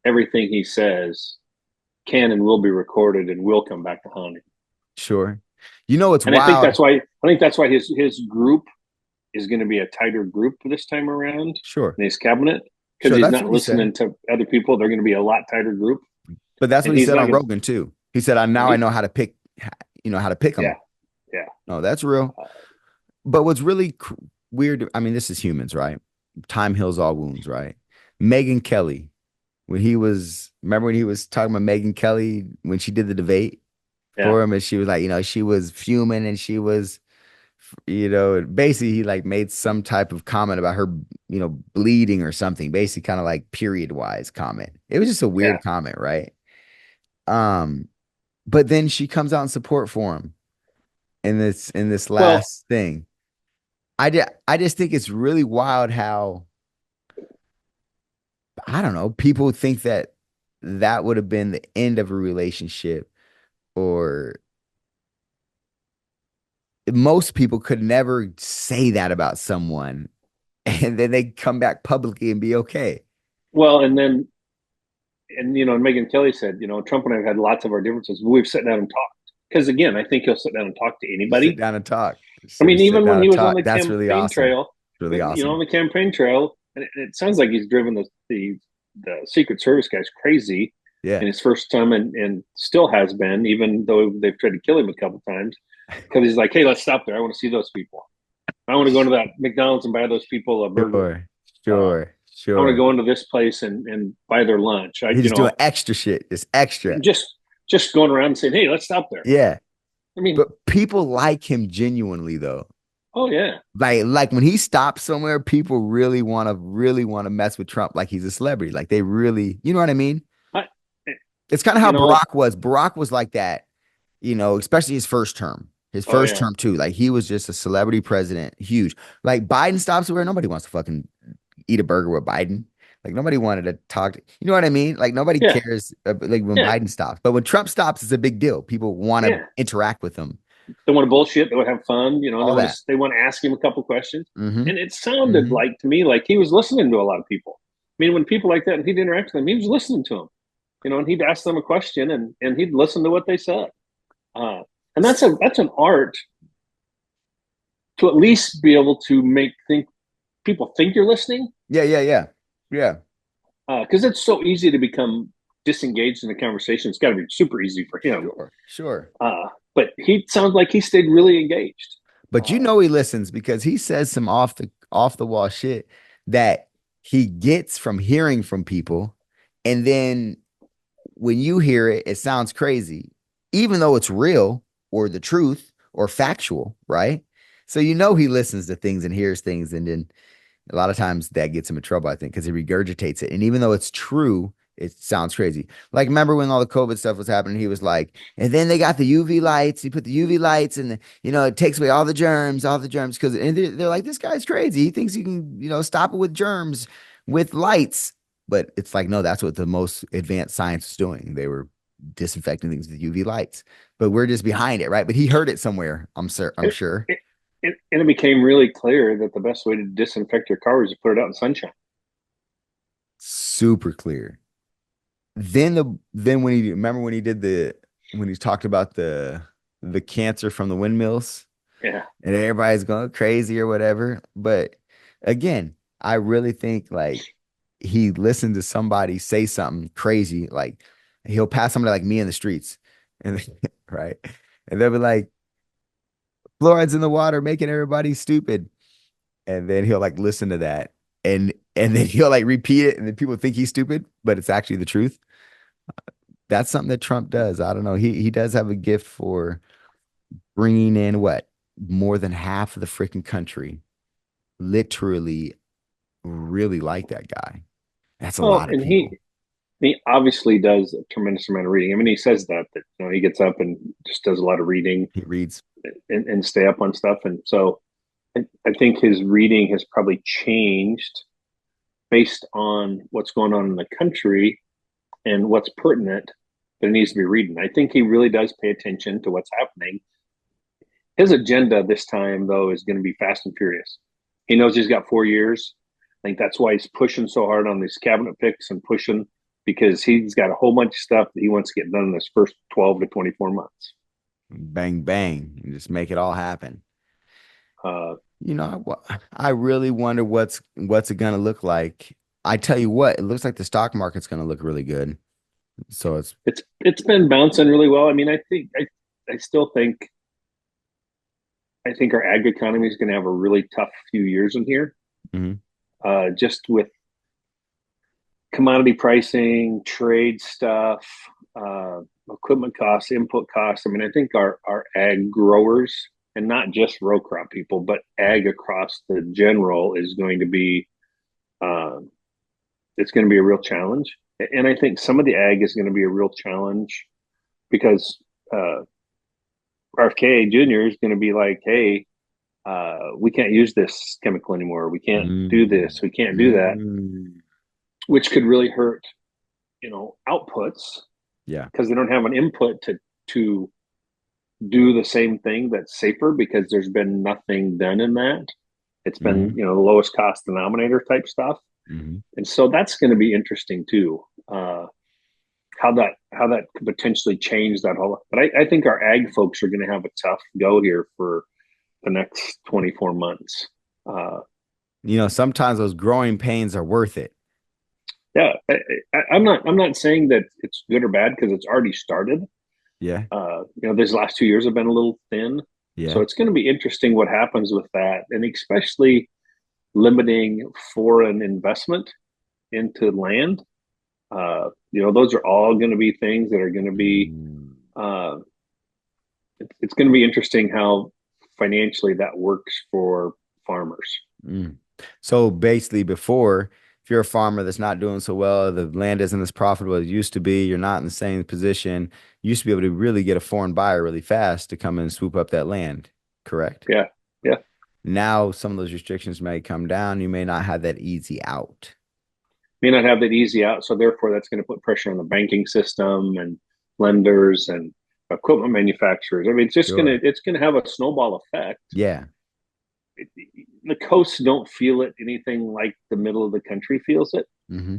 everything he says can and will be recorded and will come back to haunt him. Sure. You know it's And I think wild. that's why his group is going to be a tighter group this time around Sure. in his cabinet because Sure, he's that's not what he said. listening to other people. They're going to be a lot tighter group, But that's and what he he's said not on going Rogan too. He said, "I now I to. know how to pick, how to pick Yeah, them." yeah, No, that's real. But what's really weird, I mean, this is humans, right? Time heals all wounds, right? Megan Kelly, remember when he was talking about Megan Kelly when she did the debate yeah, for him, and she was like, she was fuming and she was, basically he like made some type of comment about her, bleeding or something, basically kind of like period wise comment. It was just a yeah. weird comment, right? Um, but then she comes out in support for him in this Well, last thing. I just think it's really wild how I don't know, people think that that would have been the end of a relationship, or most people could never say that about someone and then they come back publicly and be okay. well, and Megan Kelly said, Trump and I have had lots of our differences. But we've sat down and talked. Because again, I think he'll sit down and talk to You sit anybody. down and talk. I So we mean, sit even when down he and was on talk. the That's really campaign awesome. trail, Really on awesome. the campaign trail, and it sounds like he's driven the Secret Service guys crazy Yeah. in his first time, and still has been, even though they've tried to kill him a couple times. Because he's like, hey, let's stop there. I want to see those people. I want to go into that McDonald's and buy those people a burger. Sure. Uh, Sure. I want to Sure. go into this place and buy their lunch. He's just doing extra shit. Just extra. Just just going around and saying, "Hey, let's stop there." Yeah. I mean, But people like him genuinely though. oh yeah, Like when he stops somewhere, people really want to mess with Trump like he's a celebrity. Like they really, you know what I mean? I, It's kind of how you know, Barack was. Barack was like that, especially his first term. His oh first yeah, term too. Like he was just a celebrity president, huge. Like Biden stops somewhere, nobody wants to fucking eat a burger with Biden. Like nobody wanted to talk to, you know what I mean? Like nobody yeah, cares like when yeah, Biden stops. But when Trump stops, it's a big deal. People want to yeah. interact with him. They want to bullshit. They want to have fun. All that. They want to ask him a couple questions. Mm-hmm. And it sounded Mm-hmm. like to me like he was listening to a lot of people. I mean, when people like that and he'd interact with them, he was listening to them. And he'd ask them a question and he'd listen to what they said. Uh, and that's an art to at least be able to make think people think you're listening Yeah, yeah, yeah. Yeah. because it's so easy to become disengaged in the conversation. It's got to be super easy for him. Sure. Sure. But he sounds like he stayed really engaged. But Uh, he listens because he says some off the wall shit that he gets from hearing from people. And then when you hear it, it sounds crazy, even though it's real or the truth or factual, right? So he listens to things and hears things, and then a lot of times that gets him in trouble, I think, because he regurgitates it. And even though it's true, it sounds crazy. Like, remember when all the COVID stuff was happening? He was like, and then they got the UV lights. He put the UV lights, and it takes away all the germs. Because they're like, this guy's crazy. He thinks he can, stop it with germs, with lights. But it's like, no, that's what the most advanced science is doing. They were disinfecting things with UV lights, but we're just behind it, right? But he heard it somewhere. I'm sure. I'm it, sure. it, and it became really clear that the best way to disinfect your car is to put it out in sunshine. Super clear. Then when he remember when he talked about the cancer from the windmills Yeah. and everybody's going crazy or whatever. But again, I really think like he listened to somebody say something crazy, like he'll pass somebody like me in the streets and right. And they'll be like, fluoride's in the water making everybody stupid. And then he'll like listen to that and then he'll like repeat it and then people think he's stupid, but it's actually the truth. That's something that Trump does. I don't know. He does have a gift for bringing in what more than half of the freaking country literally really like that guy. That's a Well, lot of and people. he obviously does a tremendous amount of reading. I mean, he says that he gets up and just does a lot of reading He reads. and stay up on stuff. And so I think his reading has probably changed based on what's going on in the country and what's pertinent that he needs to be reading. I think he really does pay attention to what's happening. His agenda this time, though, is going to be fast and furious. He knows he's got 4 years. I think that's why he's pushing so hard on these cabinet picks and pushing because he's got a whole bunch of stuff that he wants to get done in this first 12 to 24 months. Bang, bang, and just make it all happen. Uh, I really wonder what's it gonna look like. I tell you what, it looks like the stock market's gonna look really good. So it's been bouncing really well. I mean, I still think our ag economy is going to have a really tough few years in here, mhm. just with commodity pricing, trade stuff, equipment costs, input costs. I mean, I think our ag growers and not just row crop people, but ag across the general is going to be uh, it's going to be a real challenge. And I think some of the ag is going to be a real challenge because RFK Jr. is going to be like, hey, we can't use this chemical anymore. We can't do Mm, this. We can't do that, mm. which could really hurt, outputs Yeah. because they don't have an input to do the same thing that's safer because there's been nothing done in that. It's been, Hmm. the lowest cost denominator type stuff. Hmm. And so that's going to be interesting too. How that could potentially change that whole. But I think our ag folks are going to have a tough go here for the next 24 months. Uh, Sometimes those growing pains are worth it. yeah, I'm not saying that it's good or bad because it's already started. Yeah. These last 2 years have been a little thin, so Yeah. it's going to be interesting what happens with that, and especially limiting foreign investment into land. Those are all going to be things that are going to be. Mm. Uh, it's going to be interesting how financially that works for farmers. Mm. So basically, before, if you're a farmer that's not doing so well, the land isn't as profitable as it used to be, you're not in the same position, you used to be able to really get a foreign buyer really fast to come and swoop up that land, correct? Yeah, yeah. Now, some of those restrictions may come down. You may not have that easy out. May not have that easy out, so therefore that's going to put pressure on the banking system and lenders and equipment manufacturers. I mean, Sure. it's gonna have a snowball effect. Yeah. The coasts don't feel it anything like the middle of the country feels it, Hmm.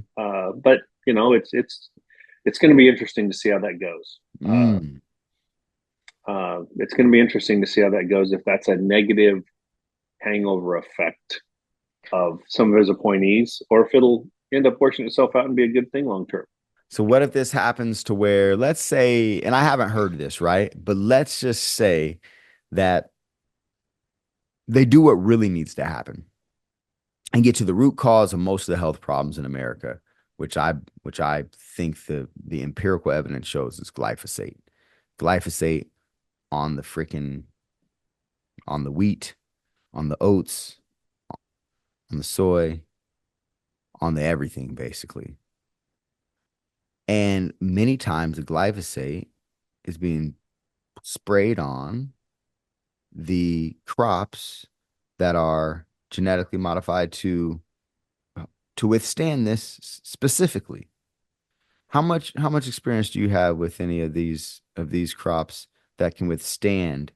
but it's going to be interesting to see how that goes. Mm. It's going to be interesting to see how that goes if that's a negative hangover effect of some of his appointees, or if it'll end up working itself out and be a good thing long term. So what if this happens to where, let's say, and I haven't heard this, right? But let's just say that they do what really needs to happen and get to the root cause of most of the health problems in America, which I think the empirical evidence shows is glyphosate. Glyphosate on the freaking on the wheat, on the oats, on the soy, on the everything basically. And many times the glyphosate is being sprayed on the crops that are genetically modified to withstand this specifically. How much experience do you have with any of these crops that can withstand?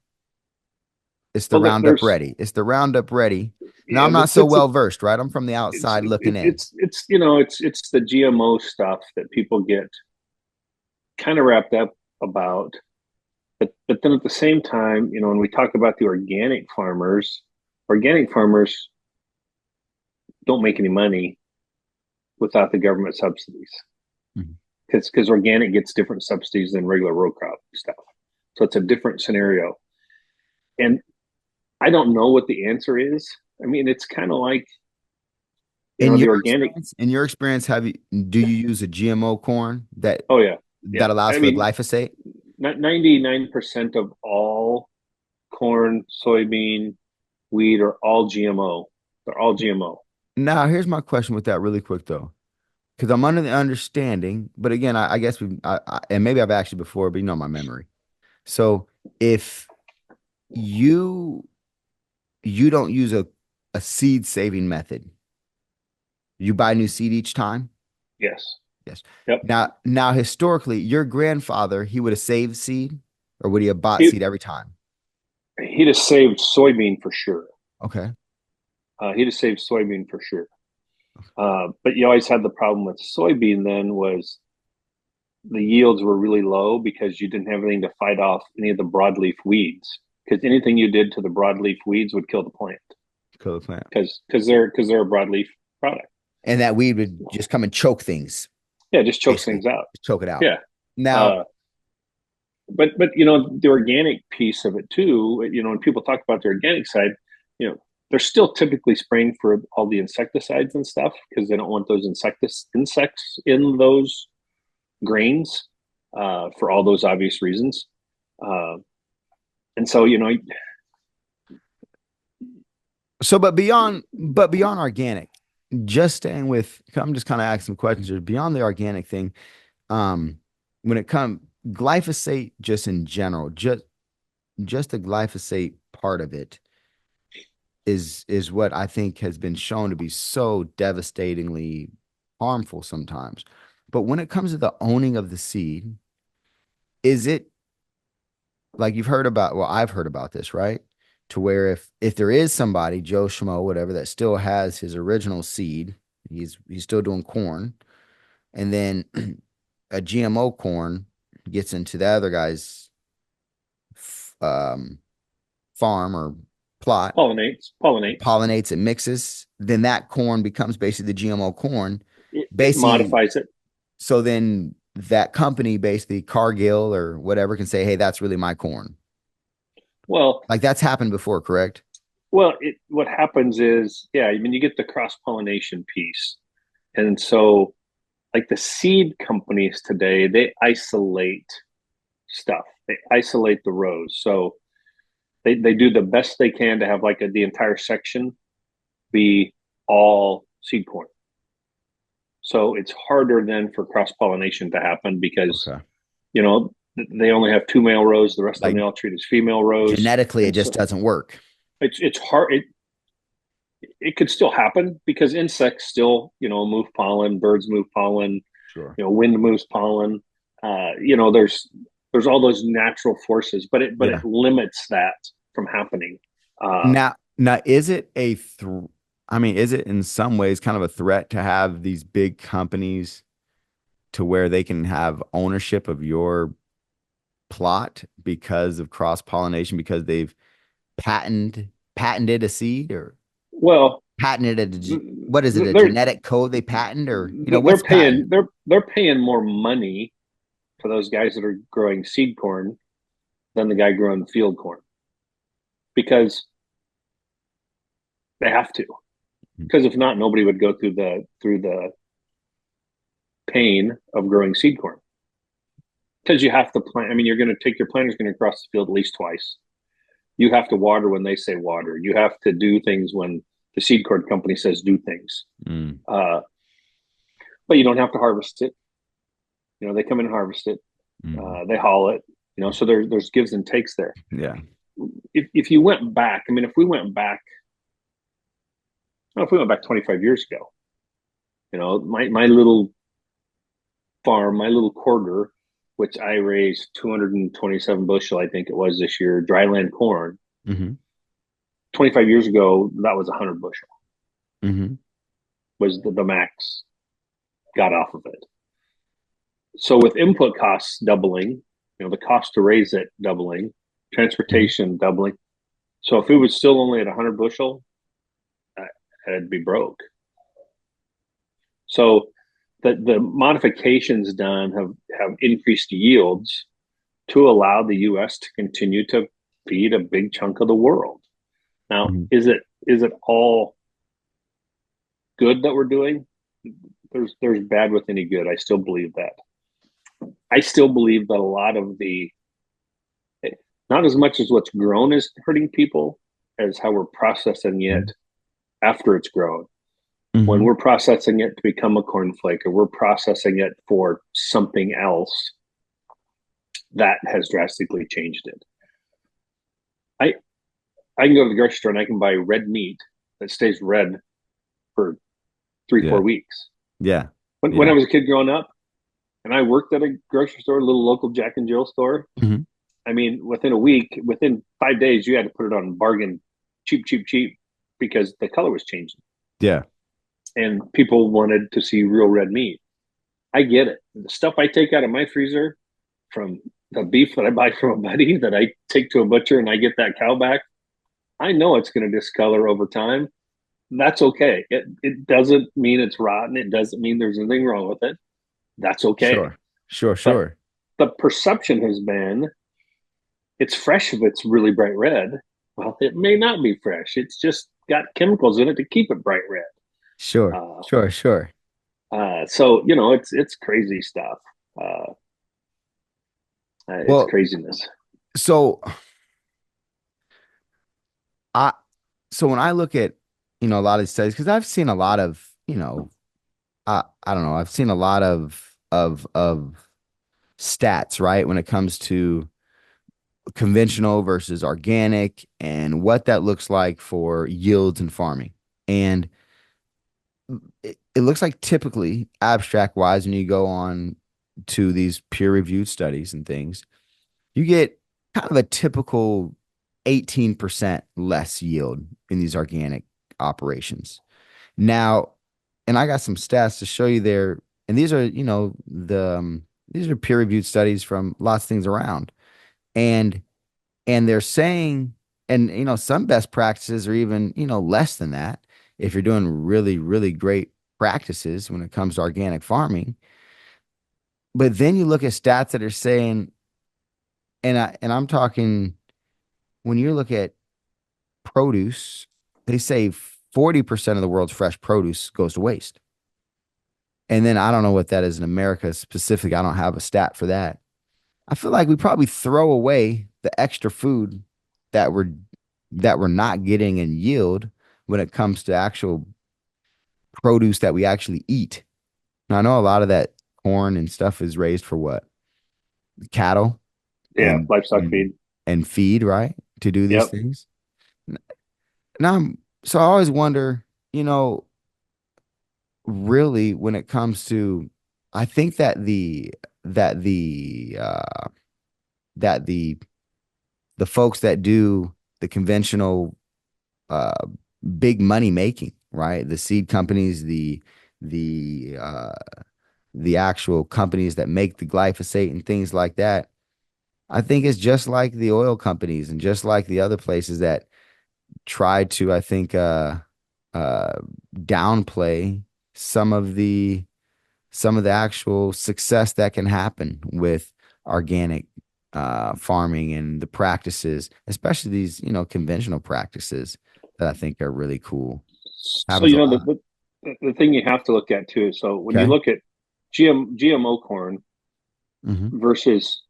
It's the Well, Roundup there's Ready. It's the Roundup Ready. Now yeah, I'm not so well versed, right? I'm from the outside looking in. it's the GMO stuff that people get kind of wrapped up about. But then at the same time, when we talk about the organic farmers don't make any money without the government subsidies Mhm. because organic gets different subsidies than regular row crop stuff. So it's a different scenario. And I don't know what the answer is. I mean, it's kind of like, In the your organic. experience, do you use a GMO corn that Oh, yeah. Yeah. that allows I for the mean, glyphosate? 99% of all corn, soybean, wheat are all GMO. They're all GMO. Now, here's my question with that really quick though. because I'm under the understanding, but again, I guess and maybe I've asked you before, but you know my memory. So if you you don't use a seed saving method, you buy new seed each time. Yes. Yes. Yep. Now historically, your grandfather, he would have saved seed, or would he have bought He seed every time? he'd have saved soybean for sure. Okay. He'd have saved soybean for sure. But you always had the problem with soybean then was the yields were really low because you didn't have anything to fight off any of the broadleaf weeds. Because anything you did to the broadleaf weeds would kill the plant. Kill the plant. Because they're a broadleaf product. And that weed would just come and choke things, Yeah, it just chokes basically. things out. Just choke it out. Yeah. Now, Uh, but you know the organic piece of it too. You know when people talk about the organic side, you know they're still typically spraying for all the insecticides and stuff because they don't want those insects in those grains for all those obvious reasons. Uh, and so you know, so but beyond organic, just staying with, I'm just kind of asking some questions here. Beyond the organic thing, um, when it comes glyphosate, just in general, just the glyphosate part of it is what I think has been shown to be so devastatingly harmful sometimes. But when it comes to the owning of the seed, is it like you've heard about, well, I've heard about this, right? To where if there is somebody, Joe Schmo, whatever, that still has his original seed, he's still doing corn, and then a GMO corn gets into the other guy's um, farm or plot, pollinates. pollinates, it mixes, then that corn becomes basically the GMO corn. It Basically, modifies it. so then that company, basically Cargill or whatever, can say, hey, that's really my corn. Well, Like that's happened before, correct? what happens is, yeah, I mean, you get the cross pollination piece, and so like the seed companies today, they isolate stuff. They isolate the rows. So they do the best they can to have like the entire section be all seed corn. So it's harder then for cross pollination to happen because, Okay. you know, they only have two male rows. The rest of them Like they all treat as female rows. genetically, it And just so doesn't work. it's hard. It could still happen because insects still, you know, move pollen, birds move pollen, Sure. you know, wind moves pollen. You know, there's all those natural forces, but it Yeah. limits that from happening. Uh, Now, is it I mean, is it in some ways kind of a threat to have these big companies to where they can have ownership of your plot because of cross pollination, because they've patented a seed or well, patented what is it, a they're genetic code they patent, or they're what's paying patent? they're paying more money for those guys that are growing seed corn than the guy growing field corn because they have to. Because if not, nobody would go through the pain of growing seed corn. Because you have to plant. I mean, you're going to take your planter's going to cross the field at least twice. You have to water when they say water. You have to do things when the seed corn company says do things. Mm, But you don't have to harvest it. You know, they come in and harvest it. mm, They haul it. You know, so there's gives and takes there. yeah. If you went back, I mean, if we went back 25 years ago, you know, my little farm, my little quarter, which I raised 227 bushel, I think it was this year, dryland corn. Hmm. 25 years ago, that was 100 bushel, Hmm. was the max got off of it. So with input costs doubling, you know, the cost to raise it doubling, Hmm. transportation doubling. So if it was still only at 100 bushel, I'd be broke. So the modifications done have increased yields to allow the U.S. to continue to feed a big chunk of the world. Now, Hmm. is it all good that we're doing? There's bad with any good. I still believe that. I still believe that a lot of the not as much as what's grown is hurting people as how we're processing it after it's grown. When Hmm. we're processing it to become a cornflake or we're processing it for something else, that has drastically changed it. I I can go to the grocery store and I can buy red meat that stays red for three, Yeah. 4 weeks. Yeah. When I Yeah. was a kid growing up and I worked at a grocery store, a little local Jack and Jill store, Hmm. I mean, within a week, within 5 days, you had to put it on bargain, cheap, cheap, cheap, because the color was changing Yeah. and people wanted to see real red meat. I get it. The stuff I take out of my freezer from the beef that I buy from a buddy that I take to a butcher and I get that cow back, I know it's going to discolor over time. That's okay. It doesn't mean it's rotten. It doesn't mean there's anything wrong with it. That's okay. Sure. Sure. But Sure. the perception has been it's fresh if it's really bright red. Well, it may not be fresh. It's just got chemicals in it to keep it bright red. Sure. Uh, Sure. Sure. so it's crazy stuff. Uh, it's Well, craziness. so I so when I look at, a lot of these studies, because I've seen a lot of, I don't know, I've seen a lot of stats, right? When it comes to conventional versus organic and what that looks like for yields and farming. And it looks like typically abstract wise, when you go on to these peer reviewed studies and things, you get kind of a typical 18% less yield in these organic operations. Now, and I got some stats to show you there. And these are, these are peer reviewed studies from lots of things around. And they're saying, and some best practices are even, less than that. If you're doing really, really great practices when it comes to organic farming. But then you look at stats that are saying, and I'm talking, when you look at produce, they say 40% of the world's fresh produce goes to waste. And then I don't know what that is in America specific. I don't have a stat for that. I feel like we probably throw away the extra food that we're not getting in yield when it comes to actual produce that we actually eat. Now, I know a lot of that corn and stuff is raised for what? Cattle Yeah, and livestock and feed. and feed, right? To do these Yep. things. Now, so I always wonder, really when it comes to, I think that the that the folks that do the conventional uh big money making, right? The seed companies, the uh the actual companies that make the glyphosate and things like that. I think it's just like the oil companies and just like the other places that try to, I think, uh, downplay some of the actual success that can happen with organic farming and the practices, especially these, conventional practices that I think are really cool. So Happens a lot. the thing you have to look at too. So when you Okay. look at GMO corn Hmm. versus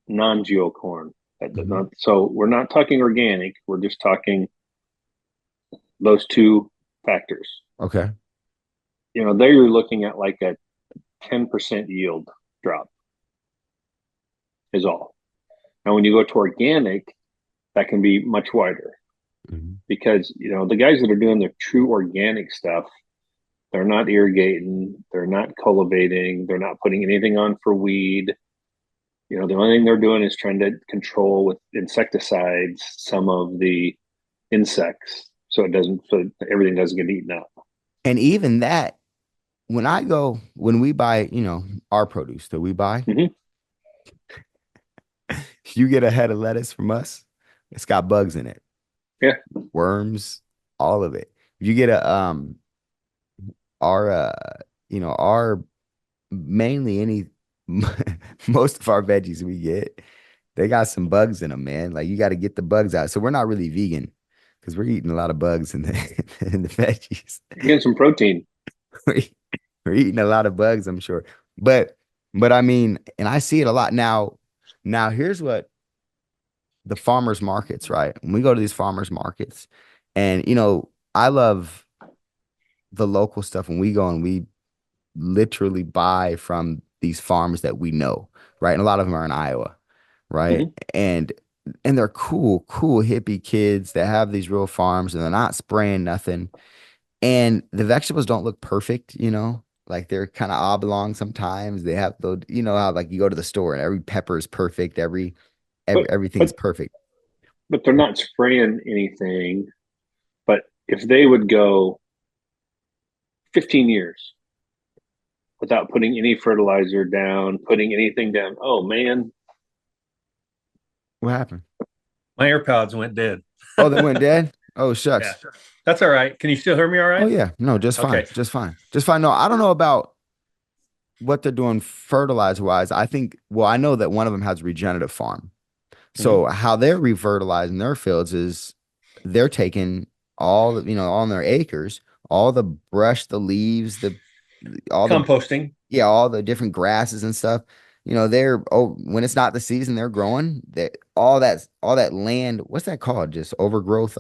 non-geo corn, Hmm. so we're not talking organic. We're just talking those two factors. Okay. There you're looking at like a 10% yield drop is all. Now, when you go to organic, that can be much wider Hmm. because, the guys that are doing the true organic stuff, they're not irrigating, they're not cultivating, they're not putting anything on for weed. The only thing they're doing is trying to control with insecticides some of the insects so everything doesn't get eaten up. And even that, when we buy, our produce that we buy, Mm-hmm. you get a head of lettuce from us, it's got bugs in it, Yeah. worms, all of it. If you get our, our mainly any, most of our veggies we get, they got some bugs in them, man. Like you got to get the bugs out. So we're not really vegan because we're eating a lot of bugs in the in the veggies. Getting some protein. We're, we're eating a lot of bugs, I'm sure. But I mean, and I see it a lot now. Now here's what the farmers markets, right? When we go to these farmers markets, and I love the local stuff when we go and we literally buy from these farms that we know, right? And a lot of them are in Iowa, right? Mhm. And they're cool hippie kids that have these real farms and they're not spraying nothing. And the vegetables don't look perfect, like they're kind of oblong sometimes. They have the, how like you go to the store and every pepper is perfect, But everything's but perfect. but they're not spraying anything. But if they would go 15 years without putting any fertilizer down, putting anything down, oh man, What happened? My AirPods went dead. Oh, they went dead? Oh, Yeah, shucks. that's all right. Can you still hear me all Oh right? yeah. No, just fine. Okay. Just fine. Just fine. No, I don't know about what they're doing fertilizer wise. I think, well, I know that one of them has regenerative farm. Mhm. So how they're refertilizing their fields is they're taking all the, on their acres, all the brush, the leaves, all the, Composting. yeah, all the different grasses and stuff. When it's not the season, they're growing that all that land. What's that called? Just overgrowth.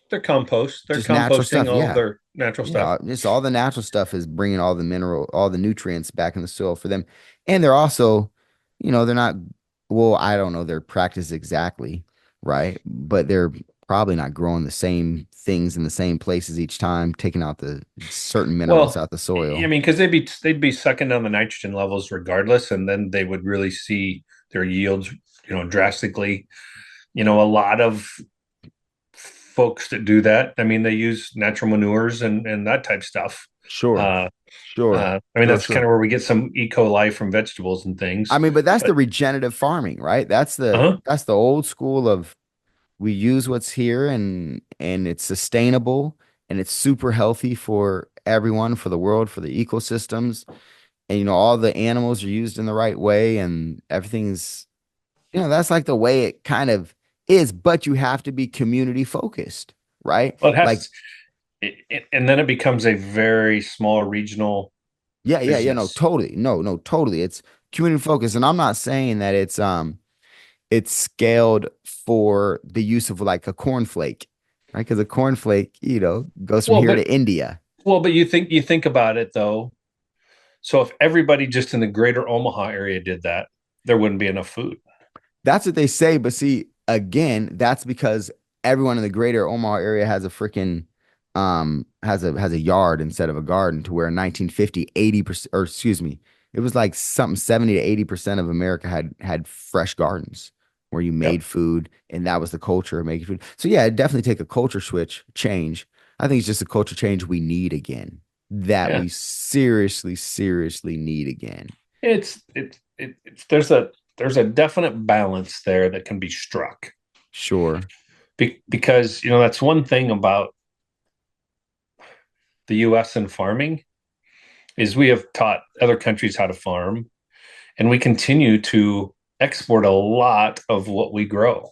They're compost. They're Just natural composting stuff. all Yeah. their natural stuff. Yeah, just all the natural stuff is bringing all the nutrients back in the soil for them. And they're also, they're not, well, I don't know their practice exactly, right? But they're probably not growing the same things in the same places each time, taking out the certain minerals Well, out the I soil. mean, because they'd be sucking down the nitrogen levels regardless, and then they would really see their yields, drastically. A lot of folks that do that, I mean, they use natural manures and that type stuff. Sure, Uh, sure, I mean, sure, that's kind sure. of where we get some E. coli from vegetables and I things. mean, but that's the But regenerative farming, right? uh-huh. That's the old school of we use what's here and it's sustainable and it's super healthy for everyone, for the world, for the ecosystems. And all the animals are used in the right way and everything's that's like the way it kind of is, but you have to be community focused, right? Well, it Like, has, and then it becomes a very small regional yeah, no, business. totally. No, totally. It's community focused. And I'm not saying that it's scaled for the use of like a cornflake, right? Because a cornflake, goes from Well, here but to India. you think about it though. So if everybody just in the greater Omaha area did that, there wouldn't be enough food. That's what they say. But see, again, that's because everyone in the greater Omaha area has a freaking has a yard instead of a garden to where in 1950, 80%, or excuse me, it was like something 70 to 80% of America had fresh gardens where you Yep. made food and that was the culture of making food. So yeah, it definitely take a culture switch change. I think it's just a culture change we need again. That Yeah. we seriously, seriously need again. It's there's a definite balance there that can be struck. Sure. Because that's one thing about the US and farming is we have taught other countries how to farm, and we continue to export a lot of what we grow.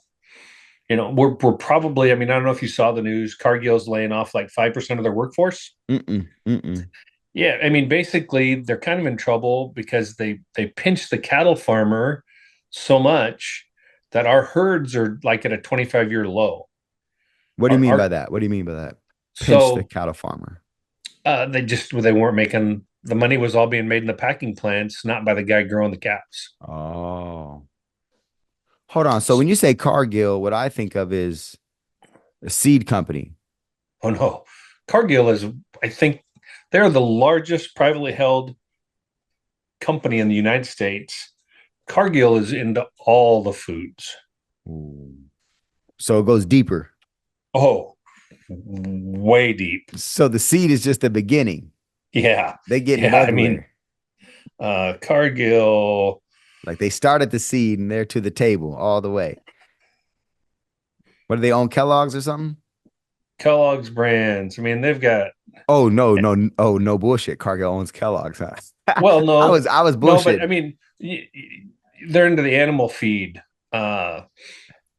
We're probably, I mean, I don't know if you saw the news, Cargill's laying off like 5% of their workforce. Mm-mm, mm-mm. Yeah, I mean, basically they're kind of in trouble because they pinch the cattle farmer so much that our herds are like at a 25-year low. What do you Our, mean by our that? What do you mean by that? Pinch the so cattle farmer. they weren't making, the money was all being made in the packing plants, not by the guy growing the calves. Oh. Hold on. So when you say Cargill, what I think of is a seed company. Oh no, Cargill is, I think, they're the largest privately held company in the United States. Cargill is into all the foods. Ooh. So it goes deeper. Oh, way deep. So the seed is just the beginning. Yeah. They getting it Yeah. I mean, everywhere. Cargill, Like they start at the seed and they're to the table all the way. What do they own? Kellogg's or something? Kellogg's brands. I mean, they've got, Oh no, no, oh no bullshit. Cargill owns Kellogg's, huh? well, no, I was no, but I bullshitting. mean, they're into the animal feed,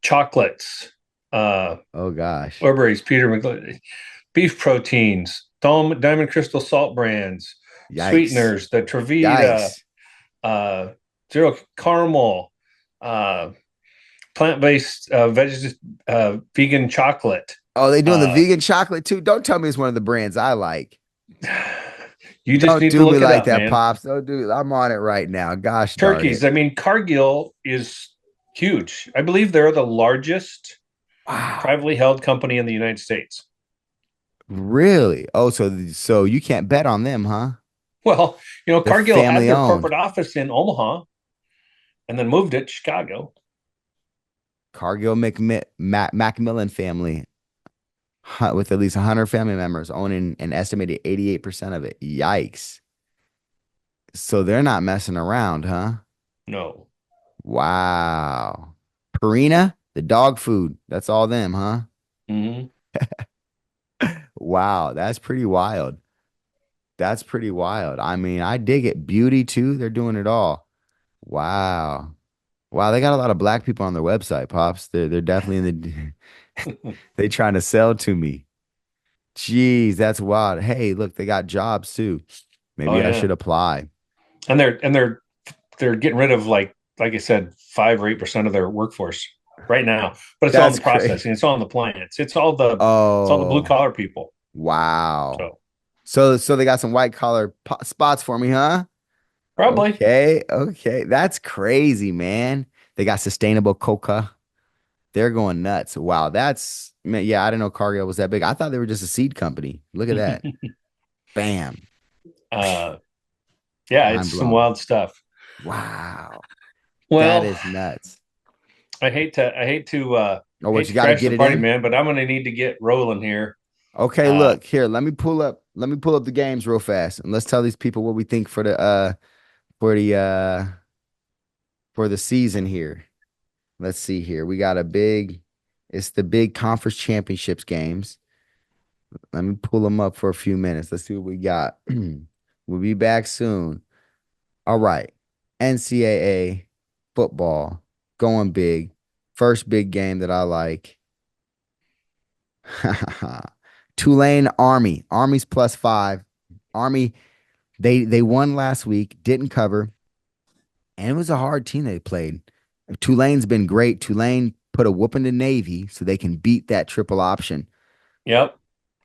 chocolates, Oh gosh. Orberry's, Peter McGlynn, beef proteins, Diamond Crystal Salt brands, Yikes. sweeteners, the Trevita, Yikes. uh, Zero Caramel, uh, plant-based vegan chocolate. Oh, they doing the Uh, vegan chocolate too? Don't tell me it's one of the brands I like. you just Don't need to do me look it like up, that, man. Pops. Don't do. I'm on it right now. Gosh darn Turkeys. it! I mean, Cargill is huge. I believe they're the largest Wow, privately held company in the United States. really? Oh, so you can't bet on them, huh? Well, They're Cargill had family their owned. corporate office in Omaha and then moved it to Chicago. Cargill Macmillan family with at least 100 family members owning an estimated 88% of it. Yikes! So they're not messing around, huh? No. Wow. Purina, the dog food. That's all them, huh? Hmm. Wow, that's pretty wild. That's pretty wild. I mean, I dig it. Beauty too. They're doing it all. Wow. Wow, they got a lot of black people on their website, Pops. They're definitely in the they trying to sell to me. Jeez, that's wild. Hey, look, they got jobs too. Oh Maybe I yeah, should apply. and they're getting rid of like I said, 5 or 8% of their workforce right now. But it's all in That's the crazy. processing. It's all in the plants. It's all the blue Oh, collar people. wow. So So they got some white collar spots for me, huh? probably. Okay, okay. That's crazy, man. They got sustainable coca. They're going nuts. Wow, that's man, yeah, I didn't know Cargill was that big. I thought they were just a seed company. Look at that. Bam. uh, yeah, it's Mind some blown. wild stuff. Wow. That Well, is nuts. I Oh, what hate you to got to crash get the it party, in? man, but I'm gonna need to get rolling here. Okay, Uh, look, here, let me pull up the games real fast and let's tell these people what we think for the for the season here. Let's see here. We got it's the big conference championships games. Let me pull them up for a few minutes. Let's see what we got. We'll be back soon. All right. NCAA football going big. First big game that I like. Tulane Army. Army's +5. Army, they won last week, didn't cover, and it was a hard team they played. Tulane's been great. Tulane put a whooping to Navy so they can beat that triple option. yep,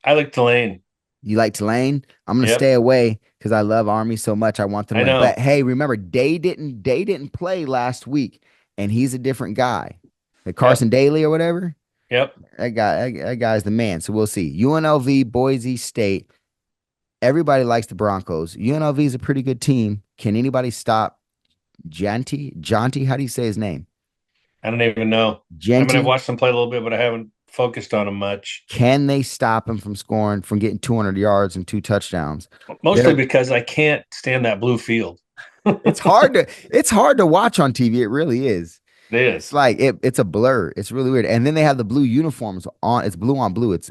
I like Tulane. You like Tulane? I'm gonna Yep, stay away because I love Army so much. I want them to I win. But know. hey, remember, Day didn't play last week, and he's a different guy. The Yep, Carson Daly or whatever. yep. That guy's the man. So we'll see. UNLV, Boise State. Everybody likes the Broncos. UNLV is a pretty good team. Can anybody stop Janti? How do you say his name? I don't even know. I mean, I've Genti? watched them play a little bit, but I haven't focused on them much. Can they stop him from scoring, from getting 200 yards and 2 touchdowns? Mostly They're because I can't stand that blue field. it's hard to watch on TV. It really is. It It's is. like it's a blur. It's really weird. And then they have the blue uniforms on. It's blue on blue. It's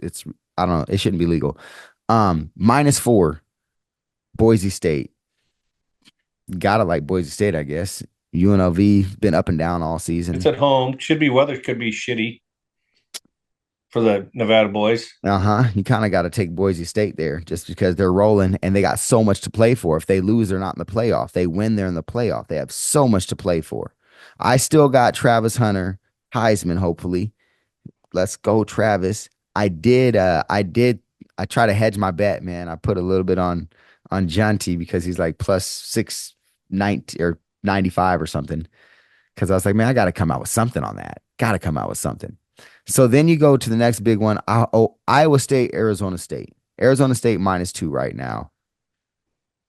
I don't know. It shouldn't be legal. -4, Boise State. Gotta like Boise State, I guess. UNLV been up and down all It's season. at home. Should be weather could be shitty for the Nevada boys. Uh-huh. You kind of got to take Boise State there just because they're rolling and they got so much to play for. If they lose, they're not in the playoff. They win, they're in the playoff. They have so much to play for. I still got Travis Hunter, Heisman, hopefully. Let's go, Travis. I try to hedge my bet, man. I put a little bit on Jonty because he's like +690 or 95 or something. Because I was like, man, I got to come out with something on that. Got to come out with something. So then you go to the next big one. Iowa State, Arizona State. Arizona State -2 right now.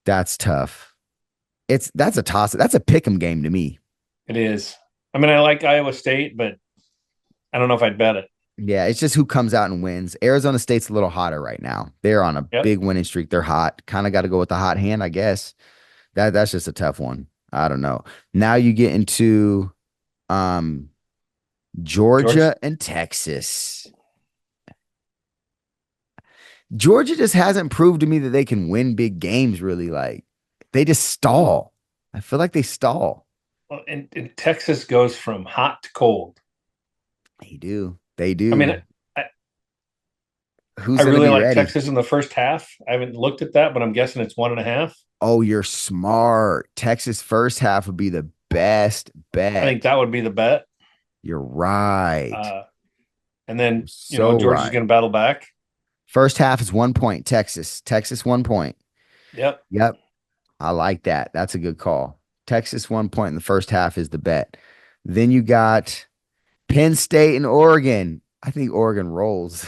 That's tough. That's a toss. That's a pick 'em game to me. It is. I mean, I like Iowa State, but I don't know if I'd bet it. Yeah, it's just who comes out and wins. Arizona State's a little hotter right now. They're on a Yep. big winning streak. They're hot. Kind of got to go with the hot hand, I guess. That's just a tough one. I don't know. Now you get into um George. Georgia and Texas. Georgia just hasn't proved to me that they can win big games, really. Like they just stall. I feel like they stall. Well, and Texas goes from hot to cold. They do. They I mean, do. I, Who's I going to really be like ready? Texas in the first half. I haven't looked at that, but I'm guessing it's 1.5. Oh, you're smart. Texas first half would be the best I think bet. that would be the bet. You're right. Uh, And then, So Georgia's right. going to battle back. First half is 1 point. Texas 1 point. Yep. Yep. I like that. That's a good call. Texas 1 point in the first half is the bet. Then you got Penn State and Oregon. I think Oregon rolls.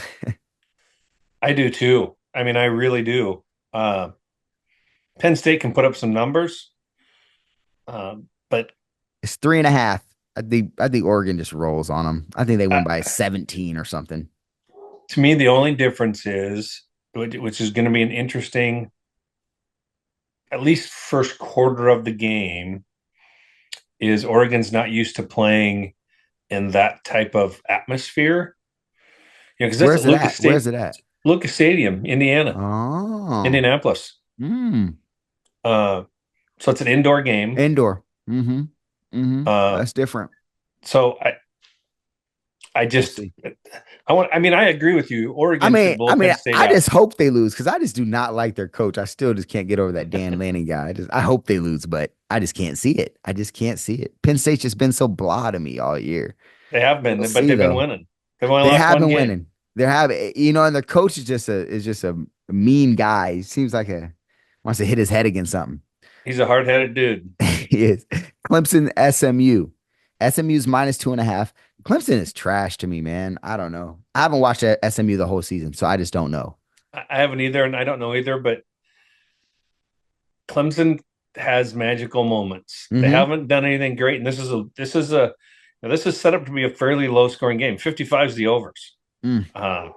I do too. I mean, I really do. Uh, Penn State can put up some numbers, but It's 3.5. I think Oregon just rolls on them. I think they win by 17 or something. to me, the only difference is, which is going to be an interesting, at least first quarter of the game, is Oregon's not used to playing in that type of atmosphere. Because that's Where's at it at? Where's it at? Lucas Stadium, Indiana, Oh. Indianapolis. Mm. Uh, so it's an indoor game. Indoor. Mm-hmm. Mm-hmm. Uh, That's different. so I We'll just see. I agree with you. Oregon should blow Penn State I out. just hope they lose because I just do not like their coach. I still just can't get over that Dan Lanning guy. I hope they lose, but I just can't see it. I just can't see it. Penn State's just been so blah to me all year. They have been, We'll but see they've been though. winning. They've only They lost have one been game. winning. They have, and their coach is just a mean guy. He seems like wants to hit his head against something. He's a hard-headed dude. He is. Clemson, SMU. SMU's -2.5. Clemson is trash to me, man. I don't know. I haven't watched SMU the whole season, so I just don't know. I haven't either, and I don't know either, but Clemson has magical moments. They Mm-hmm. haven't done anything great, and this is set up to be a fairly low-scoring game. 55 is the overs. Mm.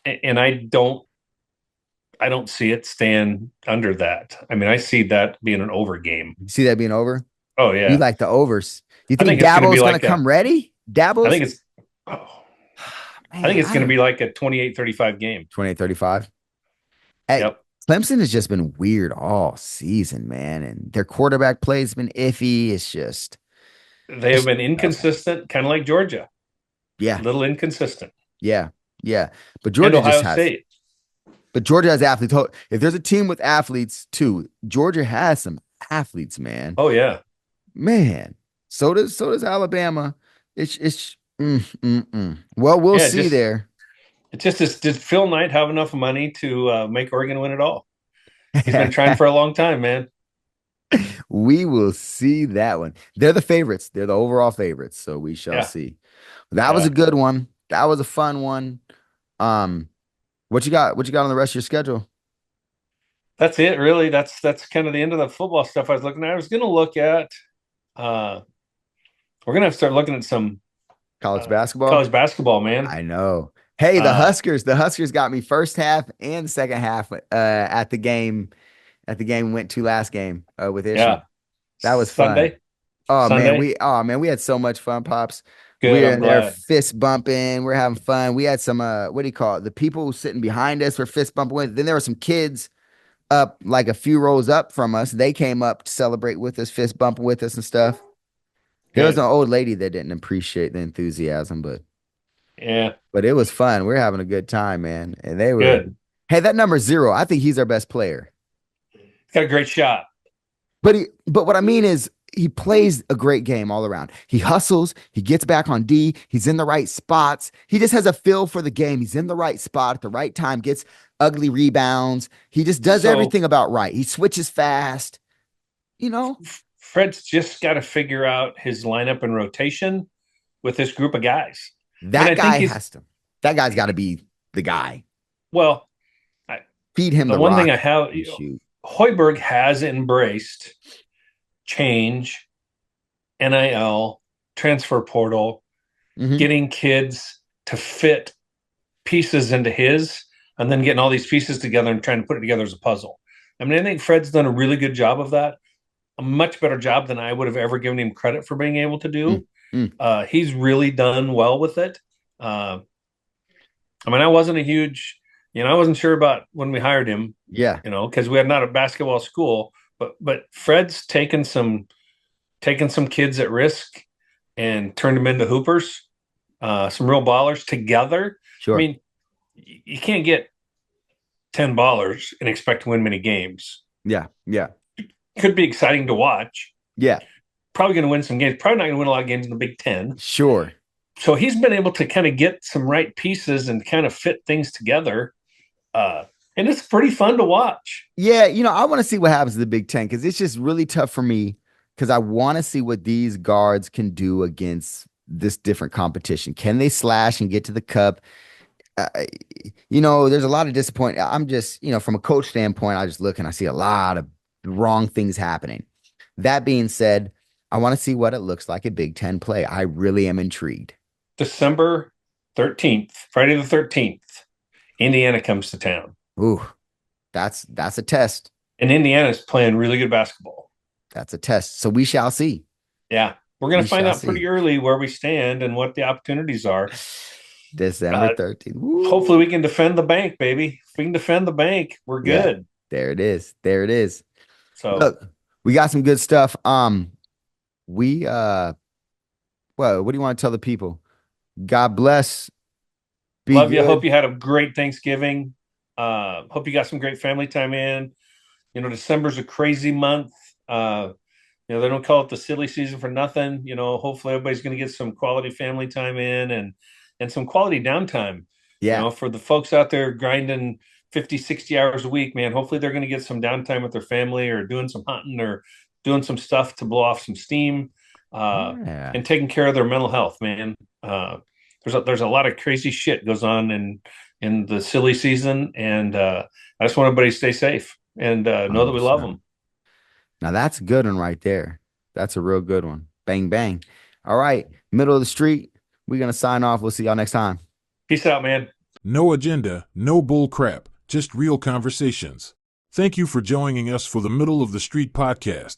And I don't see it staying under that. I mean, I see that being an over game. You see that being over? Oh yeah, You like the overs? You I think think it's going to be Dabo's going like to come ready? Dabo's? I think it's. Oh, I think it's going to be like a 28-35 game. 28-35. Hey, Yep. Clemson has just been weird all season, man, and their quarterback play's been iffy. It's just They have been inconsistent, kind of like Georgia. yeah, A little inconsistent. yeah. But And Georgia Ohio just has. State. But Georgia has athletes. If there's a team with athletes too, Georgia has some athletes, man. Oh yeah. Man. So does Alabama. Well, we'll Yeah, see there. It's just did Phil Knight have enough money to make Oregon win it all? He's been trying for a long time, man. We will see that one. They're the favorites. They're the overall favorites. So we shall see. That was a good one. That was a fun one. What you got? What you got on the rest of your schedule? That's it, really. That's kind of the end of the football stuff I was looking at. I was going to look at. We're going to have to start looking at some College basketball. College basketball, man. I know. Hey, the Huskers. The Huskers got me first half and second half at the game. At the game we went to last game with Isham. Yeah. That was Sunday. fun. Oh Sunday? man, we had so much fun, Pops. Good, We're I'm in there glad. fist bumping. We're having fun. We had some what do you call it? The people sitting behind us were fist bumping with. Then there were some kids up like a few rows up from us. They came up to celebrate with us, fist bumping with us and stuff. There was Good. an old lady that didn't appreciate the enthusiasm, but Yeah. it was fun. We're having a good time, man. And they were Good. Hey, that number 0, I think he's our best player. Got a great shot. But what I mean is he plays a great game all around. He hustles, he gets back on D, he's in the right spots. He just has a feel for the game. He's in the right spot at the right time, gets ugly rebounds. He just does everything about right. He switches fast. Fred's just got to figure out his lineup and rotation with this group of guys. That guy's got to be the guy. Well, feed him the the one rock thing I have, and shoot. Hoiberg has embraced change, NIL, transfer portal, getting kids to fit pieces into his, and then getting all these pieces together and trying to put it together as a puzzle. I mean, I think Fred's done a really good job of that, a much better job than I would have ever given him credit for being able to do. He's really done well with it. I mean, I wasn't a huge, I wasn't sure about when we hired him. Yeah. Because we are not a basketball school, but Fred's taken some kids at risk and turned them into hoopers, some real ballers together. Sure. I mean, you can't get 10 ballers and expect to win many games. Yeah. Could be exciting to watch. Yeah. Probably going to win some games. Probably not going to win a lot of games in the Big Ten. Sure. so he's been able to kind of get some right pieces and kind of fit things together. And it's pretty fun to watch. Yeah, I want to see what happens to the Big Ten because it's just really tough for me because I want to see what these guards can do against this different competition. Can they slash and get to the cup? Uh, there's a lot of disappointment. I'm just, from a coach standpoint, I just look and I see a lot of wrong things happening. That being said, I want to see what it looks like at Big Ten play. I really am intrigued. December 13th, Friday the 13th, Indiana comes to town. Ooh, that's a test. And Indiana's playing really good basketball. That's a test. So we shall see. Yeah. We're going to find out pretty early where we stand and what the opportunities are. December 13th. Hopefully we can defend the bank, baby. If we can defend the bank, we're good. Yeah, there it is. There it is. So look, we got some good stuff. We what do you want to tell the people? God bless. Love good. You. Hope you had a great Thanksgiving. Hope you got some great family time in. December's a crazy month. They don't call it the silly season for nothing. Hopefully everybody's going to get some quality family time in and some quality downtime. Yeah. For the folks out there grinding 50, 60 hours a week, man, hopefully they're going to get some downtime with their family or doing some hunting or doing some stuff to blow off some steam and taking care of their mental health, man. There's a lot of crazy shit goes on in the silly season. And I just want everybody to stay safe and know that we love them. Now that's a good one right there. That's a real good one. Bang, bang. All right. Middle of the street. We're going to sign off. We'll see y'all next time. Peace out, man. No agenda, no bull crap, just real conversations. Thank you for joining us for the Middle of the Street podcast.